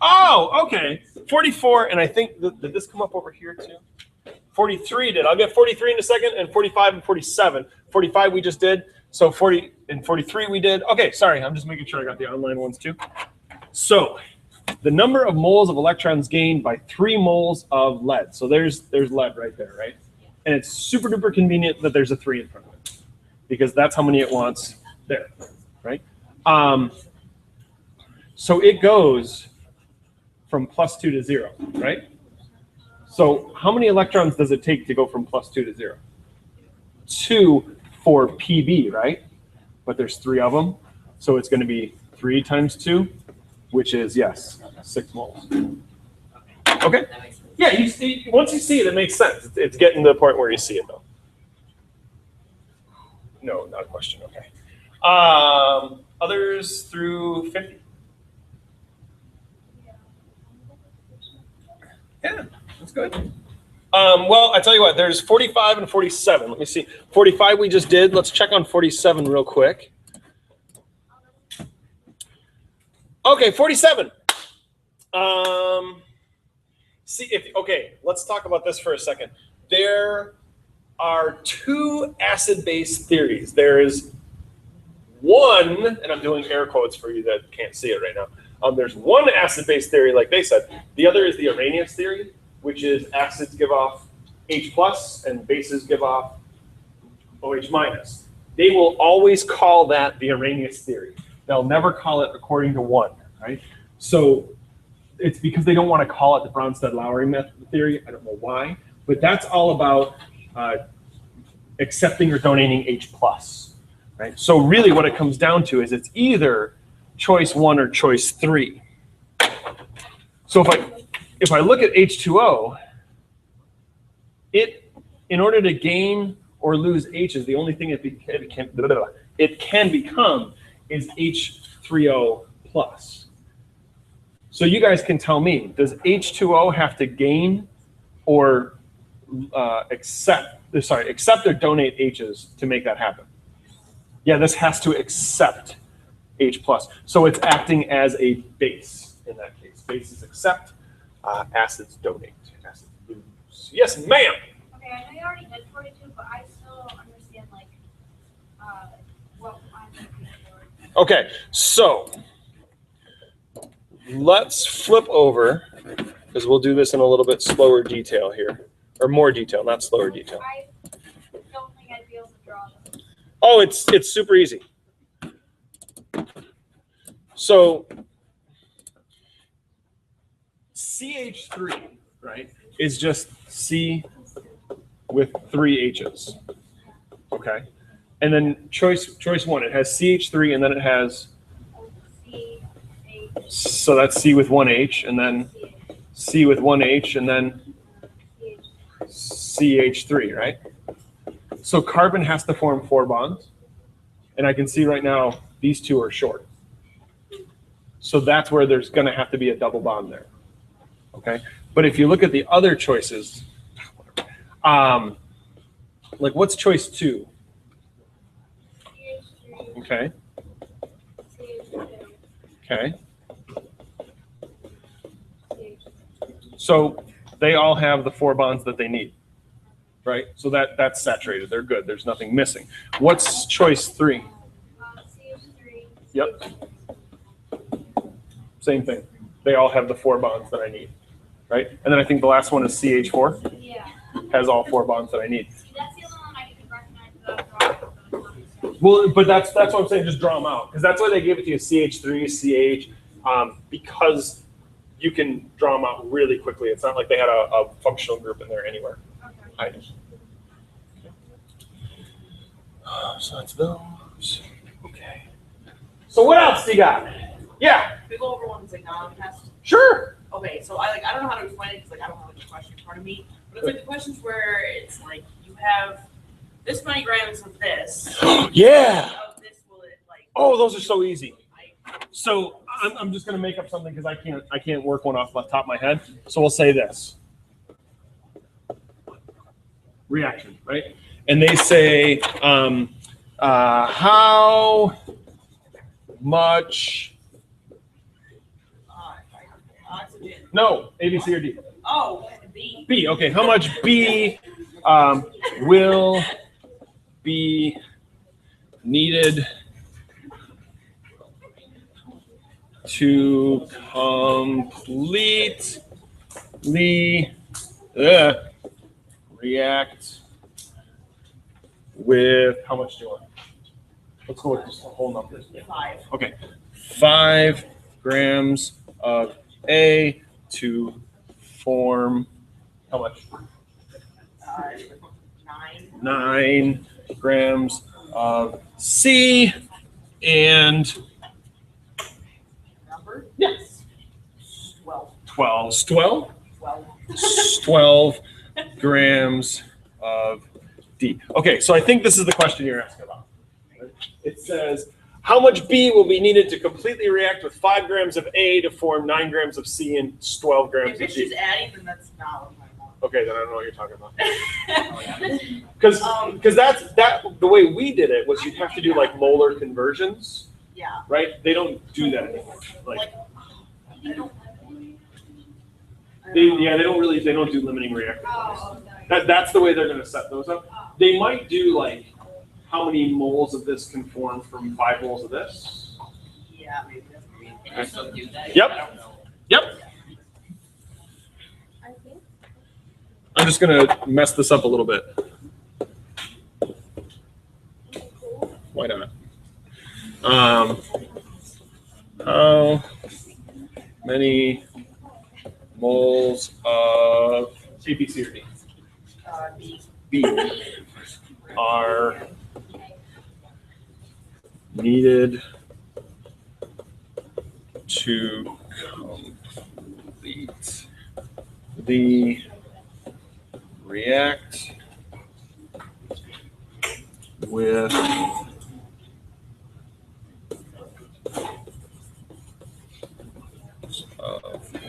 Oh, okay. 44, and I think, did this come up over here too? 43 did. I'll get 43 in a second, and 45 and 47. 45 we just did, so 40 and 43 we did. Okay, sorry, I'm just making sure I got the online ones too. So, the number of moles of electrons gained by 3 moles of lead. So there's lead right there, right? And it's super duper convenient that there's a 3 in front of it, because that's how many it wants there, right? So it goes from +2 to 0, right? So how many electrons does it take to go from +2 to 0? 2 for PB, right? But there's 3 of them. So it's going to be 3 times 2, which is, yes, 6 moles. Okay? That makes sense. Yeah, you see, once you see it, it makes sense. It's getting to the point where you see it, though. No, not a question. Okay. Others through 50? Yeah, that's good. Well, I tell you what, there's 45 and 47. Let me see. 45 we just did. Let's check on 47 real quick. Okay, 47. Okay, let's talk about this for a second. There are 2 acid-base theories. There is one, and I'm doing air quotes for you that can't see it right now. There's one acid-base theory, like they said. The other is the Arrhenius theory, which is acids give off H plus and bases give off OH minus. They will always call that the Arrhenius theory. They'll never call it according to one, right? So it's because they don't want to call it the Bronsted-Lowry method theory. I don't know why, but that's all about accepting or donating H plus, right? So really what it comes down to is it's either choice 1 or choice 3. So if I look at H2O, in order to gain or lose H's, the only thing it can become is H3O plus. So you guys can tell me, does H2O have to gain or accept or donate H's to make that happen? Yeah, this has to accept H plus. So it's acting as a base in that case. Bases accept, acids donate. Acids lose. Yes, ma'am. okay, I know you already did 42, but I still don't understand like what I'm looking for. Okay, so let's flip over because we'll do this in a little bit slower detail here, or more detail, not slower detail. I don't think I'd be able to draw them. Oh, it's super easy. So CH3, right, is just C with 3 H's. Okay. And then choice one, it has CH3 and then it has, C, H, so that's C with one H and then C, C with one H and then C, H. CH3, right? So carbon has to form 4 bonds. And I can see right now, these two are short. So that's where there's gonna have to be a double bond there, okay? But if you look at the other choices, like what's choice 2? CH3, Okay, CH2, okay. CH. So they all have the 4 bonds that they need, right? So that's saturated, they're good, there's nothing missing. What's choice 3? CH3. Yep. Same thing. They all have the 4 bonds that I need, right? And then I think the last one is CH4, Yeah. has all 4 bonds that I need. That's the only one I can recognize without drawing. Well, but that's what I'm saying, just draw them out, because that's why they gave it to you CH3, CH, because you can draw them out really quickly. It's not like they had a functional group in there anywhere. Okay. So that's those. Okay. So what else do you got? Yeah, We go over one Zignon test. sure. Okay, so I don't know how to explain it because I don't have the question in front of me. But it's like the questions where it's like you have this many grams of this. Yeah. Of this will it like Oh, those are so easy. I, So I'm just gonna make up something because I can't work one off the top of my head. So we'll say this. Reaction, right? And they say how much? oxygen. No, A, B, C, or D. Oh, B. B. Okay, how much B will be needed to completely react with, how much do you want? Let's go with just the whole numbers. 5. Okay, 5 grams of A to form, how much? 9. 9 grams of C and Number? yes, 12. 12 grams of D. Okay, so I think this is the question you're asking about. It says, how much B will be needed to completely react with 5 grams of A to form 9 grams of C and 12 grams If of it's D? just adding, then that's not what I want. Okay, then I don't know what you're talking about. Because the way we did it was you'd have to do like molar conversions, Yeah. right? They don't do that anymore. Like I don't. they don't do limiting reactors. Oh, That's the way they're going to set those up. They might do like how many moles of this can form from 5 moles of this. Yeah, maybe that's maybe. Can you still do that? Yep. I don't know. Yep. I think. I'm just going to mess this up a little bit. Why not? How many moles of A, B, C, or D? B. B are needed to complete the react with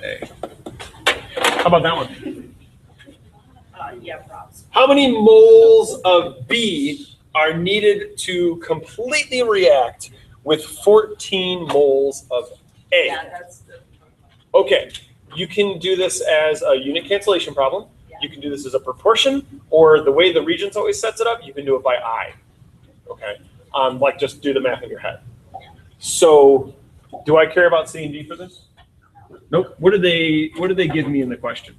A. How about that one? Yeah, props. How many moles of B are needed to completely react with 14 moles of A? Yeah, that's the. Okay, you can do this as a unit cancellation problem. Yeah. You can do this as a proportion, or the way the Regents always sets it up, you can do it by I. Okay, like just do the math in your head. So, do I care about C and D for this? Nope. What did they give me in the question?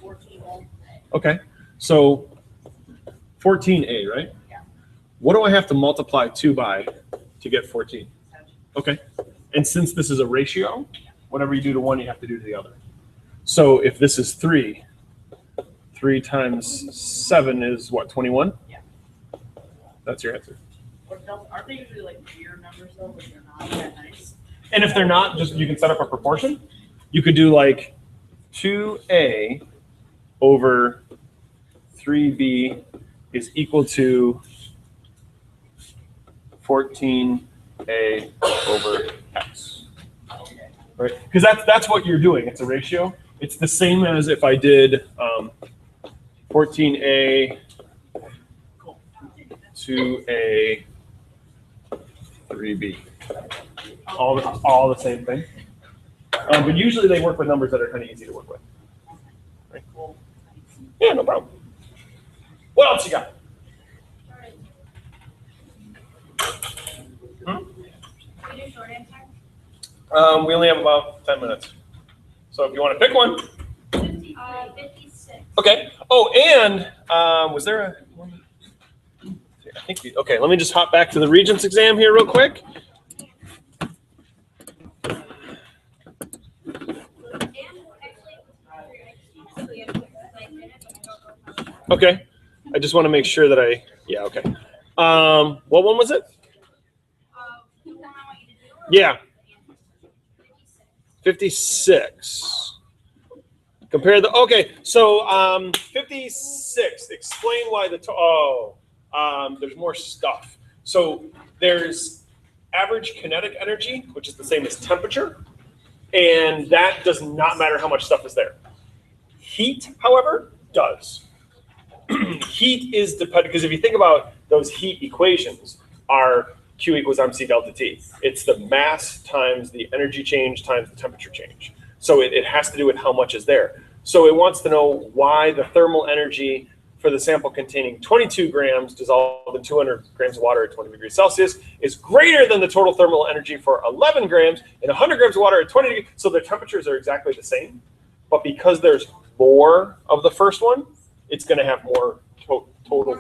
14. Okay, so 14A, right? Yeah. What do I have to multiply 2 by to get 14? Okay, and since this is a ratio, whatever you do to one, you have to do to the other. So if this is 3, 3 times 7 is what, 21? Yeah. That's your answer. Or aren't they usually like weird numbers though, but they're not that nice? And if they're not, just you can set up a proportion. You could do like 2a over 3b is equal to 14a over x. Right? Because that's what you're doing. It's a ratio. It's the same as if I did 14a 2a 3b. All the same thing. But usually they work with numbers that are kind of easy to work with. Right? Yeah, no problem. What else you got? We do short answer. We only have about 10 minutes. So if you want to pick one. 56. Okay. Oh, and was there a one? I think okay, let me just hop back to the Regents exam here real quick. Okay. I just want to make sure that yeah, okay. What one was it? The one I want you to do. Yeah. 56. Compare the, okay, so 56, explain why there's more stuff. So there's average kinetic energy, which is the same as temperature, and that does not matter how much stuff is there. Heat, however, does. Heat is dependent, because if you think about those heat equations, are Q equals MC delta T. It's the mass times the energy change times the temperature change. So it has to do with how much is there. So it wants to know why the thermal energy for the sample containing 22 grams dissolved in 200 grams of water at 20 degrees Celsius is greater than the total thermal energy for 11 grams in 100 grams of water at 20 degrees. So the temperatures are exactly the same, but because there's more of the first one, it's going to have more total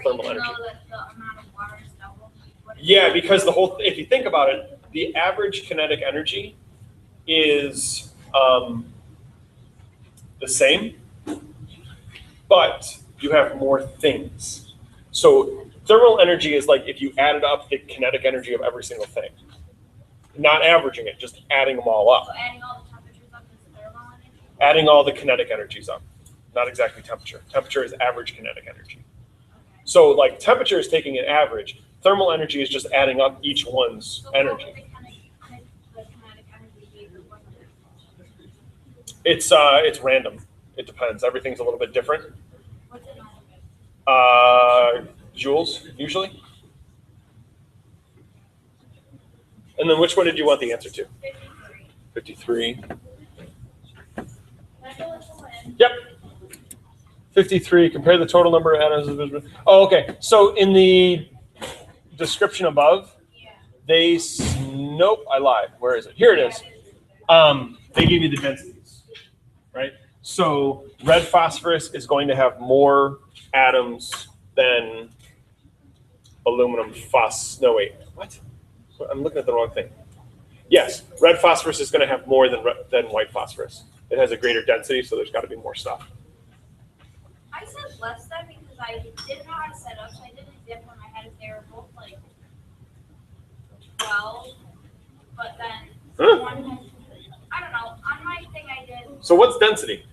thermal energy. That the amount of water is double. Yeah, because if you think about it, the average kinetic energy is the same, but you have more things. So thermal energy is like if you added up the kinetic energy of every single thing. Not averaging it, just adding them all up. So adding all the temperatures up is thermal energy? Adding all the kinetic energies up. Not exactly temperature. Temperature is average kinetic energy. Okay. So like temperature is taking an average. Thermal energy is just adding up each one's So energy. what would the kinetic energy be for one of them? It's random. It depends. Everything's a little bit different. What's it Joules, usually. And then which one did you want the answer to? 53. 53. Can I go with the win? Yep. 53. Compare the total number of atoms. Oh, okay. So in the description above, Yeah. nope, I lied. Where is it? Here it is. They give you the densities, right? So red phosphorus is going to have more atoms than aluminum no, wait, what? I'm looking at the wrong thing. Yes, red phosphorus is going to have more than white phosphorus. It has a greater density, so there's got to be more stuff. I said less than because I didn't know how to set up, so I did an example in my head if they were both like 12, but then one has, I don't know, on my thing I did So what's density?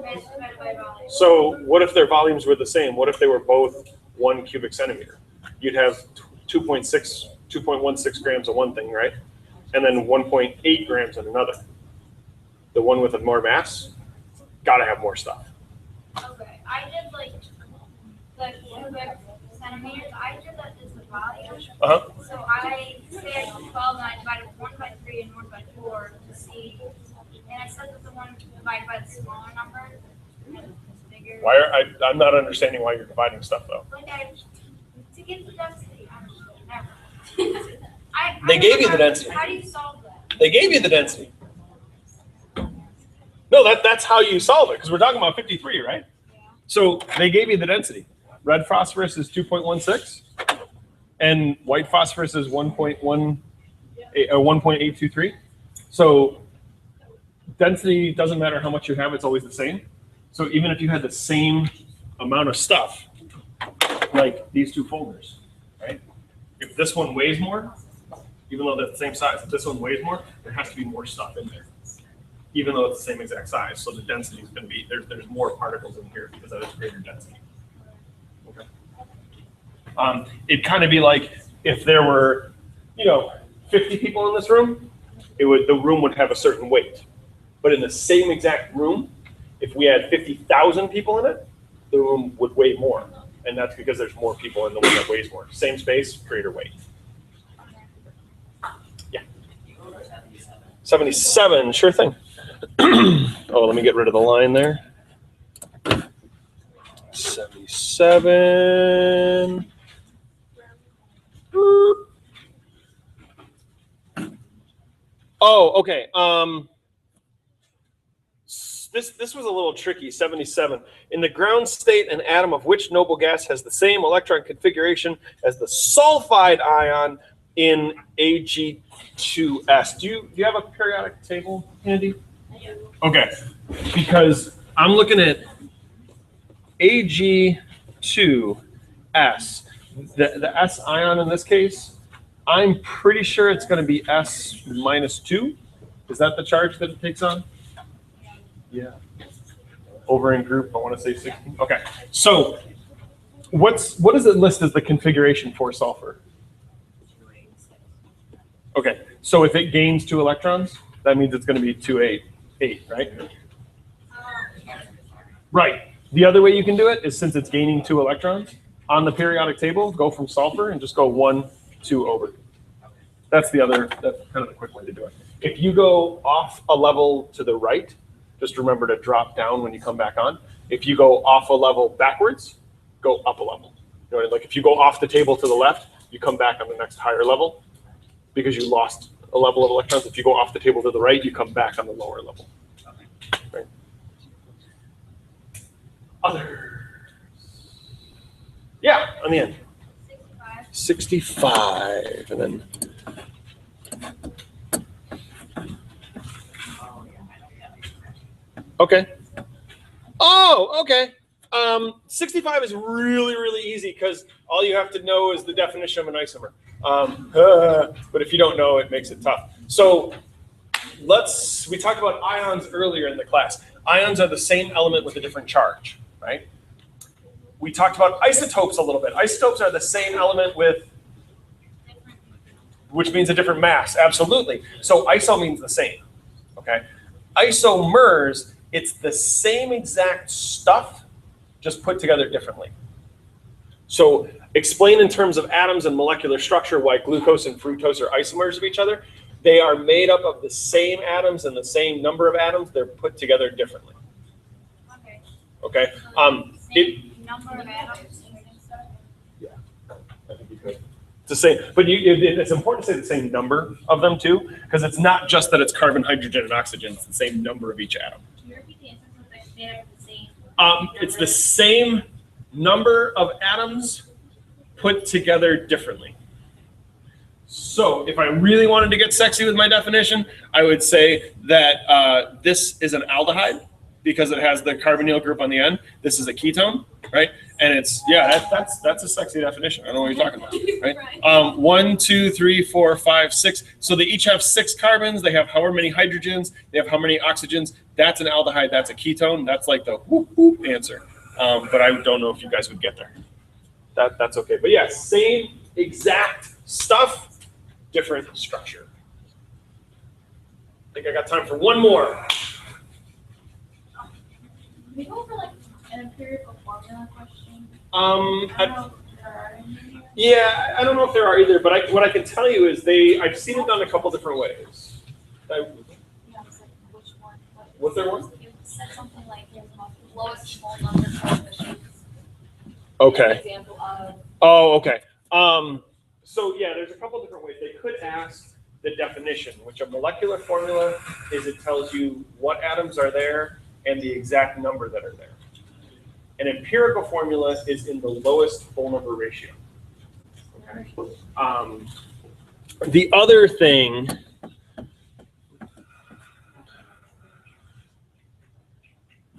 mass divided by volume. So what if their volumes were the same? What if they were both 1 cubic centimeter? You'd have 2.16 grams of one thing, right? And then 1.8 grams in another. The one with more mass, gotta have more stuff. Okay, I did like the cubic centimeters, I did that as the volume. Uh-huh. So I say I took 12 and I divided 1 by 3 and 1 by 4 to see, and I said that the one divided by the smaller number is bigger. I'm not understanding why you're dividing stuff though. Like to get the density, I don't know, never. They gave you the density. How do you solve that? They gave you the density. No, that's how you solve it, because we're talking about 53, right? Yeah. So they gave you the density. Red phosphorus is 2.16, and white phosphorus is 1.823. So density doesn't matter how much you have; it's always the same. So even if you had the same amount of stuff, like these two folders, right? If this one weighs more, even though they're the same size, if this one weighs more, there has to be more stuff in there, even though it's the same exact size. So the density is going to be, there's more particles in here because that is greater density. Okay. It'd kind of be like if there were, 50 people in this room, the room would have a certain weight. But in the same exact room, if we had 50,000 people in it, the room would weigh more. And that's because there's more people in the one that weighs more. Same space, greater weight. Yeah. 77, sure thing. Oh, let me get rid of the line there. 77. Boop. Oh, okay. This was a little tricky. 77. In the ground state, an atom of which noble gas has the same electron configuration as the sulfide ion in Ag2S? Do you have a periodic table, Andy? Okay, because I'm looking at Ag2S. The S ion in this case, I'm pretty sure it's going to be S minus 2. Is that the charge that it takes on? Yeah. Over in group, I want to say 16. Okay. So what does it list as the configuration for sulfur? Okay. So if it gains 2 electrons, that means it's going to be 288, right? Right. The other way you can do it is, since it's gaining 2 electrons on the periodic table, go from sulfur and just go 1, 2 over. That's kind of the quick way to do it. If you go off a level to the right, just remember to drop down when you come back on. If you go off a level backwards, go up a level. Like if you go off the table to the left, you come back on the next higher level because you lost a level of electrons. If you go off the table to the right, you come back on the lower level. Right. Others. Yeah, on the end. 65. And then. Okay. Oh, okay. 65 is really, really easy because all you have to know is the definition of an isomer. But if you don't know, it makes it tough. So we talked about ions earlier in the class. Ions are the same element with a different charge, right? We talked about isotopes a little bit. Isotopes are the same element which means a different mass, absolutely. So iso means the same, okay? Isomers, it's the same exact stuff, just put together differently. So explain in terms of atoms and molecular structure why glucose and fructose are isomers of each other. They are made up of the same atoms and the same number of atoms. They're put together differently. Okay. Okay. Number of atoms. Yeah, I think you could. It's the same, but it's important to say the same number of them too, because it's not just that it's carbon, hydrogen, and oxygen. It's the same number of each atom. Can you repeat the answer? They have the same. It's the same number of atoms put together differently. So if I really wanted to get sexy with my definition, I would say that this is an aldehyde because it has the carbonyl group on the end. This is a ketone, right? And it's, yeah, that's a sexy definition. I don't know what you're talking about, right? 1, 2, 3, 4, 5, 6. So they each have 6 carbons. They have however many hydrogens. They have how many oxygens. That's an aldehyde. That's a ketone. That's like the whoop, whoop answer. But I don't know if you guys would get there. That's okay. But yeah, same exact stuff, different structure. I think I got time for one more. Can we go over like an empirical formula question? I I- don't know if there are any here. Yeah, I don't know if there are either, but what I can tell you is I've seen it done a couple different ways. Yeah, it's like which one? Was there one? It said something like lowest small number coefficients. Okay. An example of. Oh, okay. So yeah, there's a couple different ways. They could ask the definition, which a molecular formula is it tells you what atoms are there and the exact number that are there. An empirical formula is in the lowest whole number ratio. Okay. The other thing,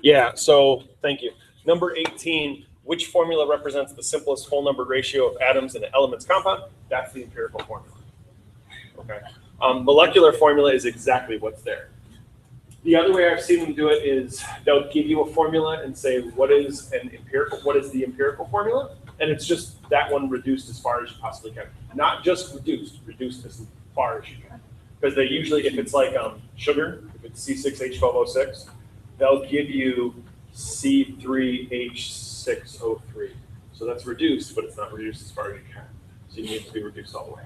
yeah, so thank you. Number 18, which formula represents the simplest whole number ratio of atoms in an element's compound? That's the empirical formula. Okay. Molecular formula is exactly what's there. The other way I've seen them do it is they'll give you a formula and say, what is the empirical formula? And it's just that one reduced as far as you possibly can. Not just reduced as far as you can. Because they usually, if it's like sugar, if it's C6H12O6, they'll give you C3H6O3. So that's reduced, but it's not reduced as far as you can. So you need to be reduced all the way.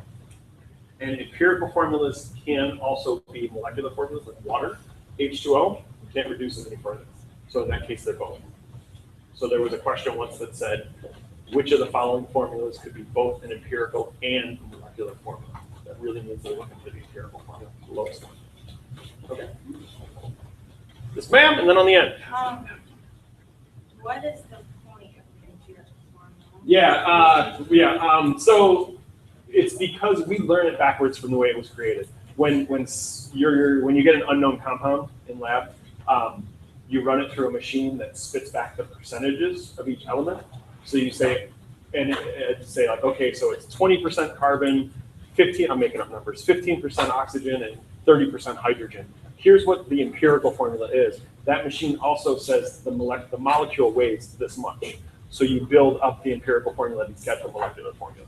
And empirical formulas can also be molecular formulas like water, H2O. You can't reduce them any further. So in that case, they're both. So there was a question once that said, which of the following formulas could be both an empirical and a molecular formula? That really means they're looking for the empirical formula, the lowest one. Okay. Yes, ma'am, and then on the end. What is the point of the empirical formula? So it's because we learn it backwards from the way it was created. When you get an unknown compound in lab, you run it through a machine that spits back the percentages of each element. So you say, say like, okay, so it's 20% carbon, 15. I'm making up numbers. 15% oxygen and 30% hydrogen. Here's what the empirical formula is. That machine also says the molecule weighs this much. So you build up the empirical formula to get the molecular formula.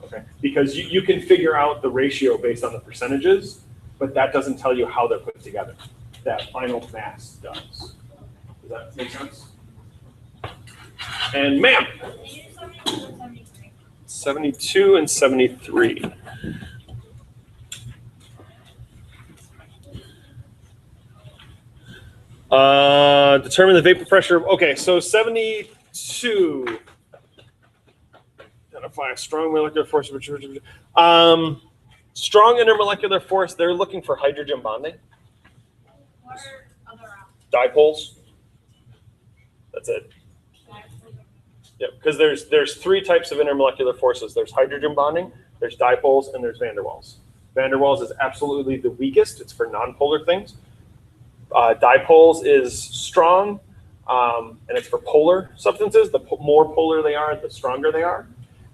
Okay, because you can figure out the ratio based on the percentages, but that doesn't tell you how they're put together. That final mass does. Does that make sense? And ma'am. 72 and 73. Determine the vapor pressure. Okay, so 72. Identify a strong molecular force. Strong intermolecular force, they're looking for hydrogen bonding. What are other options? Dipoles. That's it. Yeah, because there's three types of intermolecular forces. There's hydrogen bonding, there's dipoles, and there's van der Waals. Van der Waals is absolutely the weakest. It's for nonpolar things. Dipoles is strong, and it's for polar substances. The more polar they are, the stronger they are.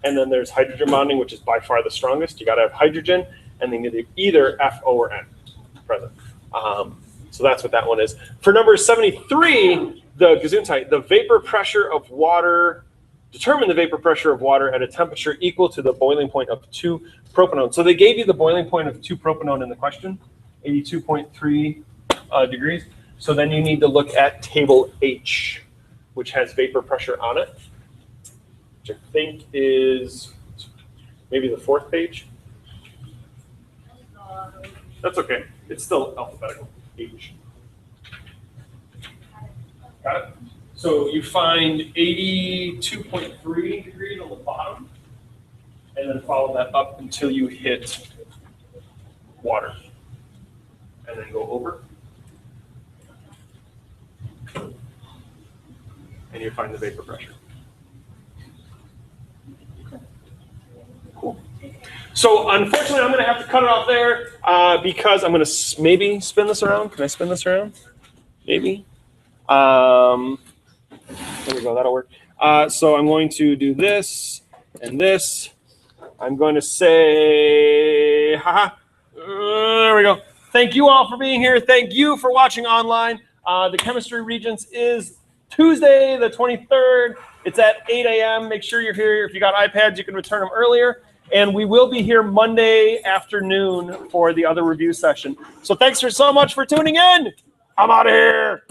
And then there's hydrogen bonding, which is by far the strongest. You got to have hydrogen, and they need either F, O, or N present. So that's what that one is. For number 73, the Gesundheit, the vapor pressure of water. Determine the vapor pressure of water at a temperature equal to the boiling point of 2 propanone. So they gave you the boiling point of 2 propanone in the question, 82.3 degrees. So then you need to look at table H, which has vapor pressure on it, which I think is maybe the 4th page. That's okay. It's still alphabetical. H. Got it? So you find 82.3 degrees on the bottom, and then follow that up until you hit water, and then go over, and you find the vapor pressure. Cool. So unfortunately, I'm going to have to cut it off there because I'm going to maybe spin this around. Can I spin this around? Maybe. There we go, that'll work. So I'm going to do this and this. I'm going to say, there we go. Thank you all for being here. Thank you for watching online. The Chemistry Regents is Tuesday, the 23rd. It's at 8 a.m. Make sure you're here. If you got iPads, you can return them earlier. And we will be here Monday afternoon for the other review session. So thanks so much for tuning in. I'm out of here.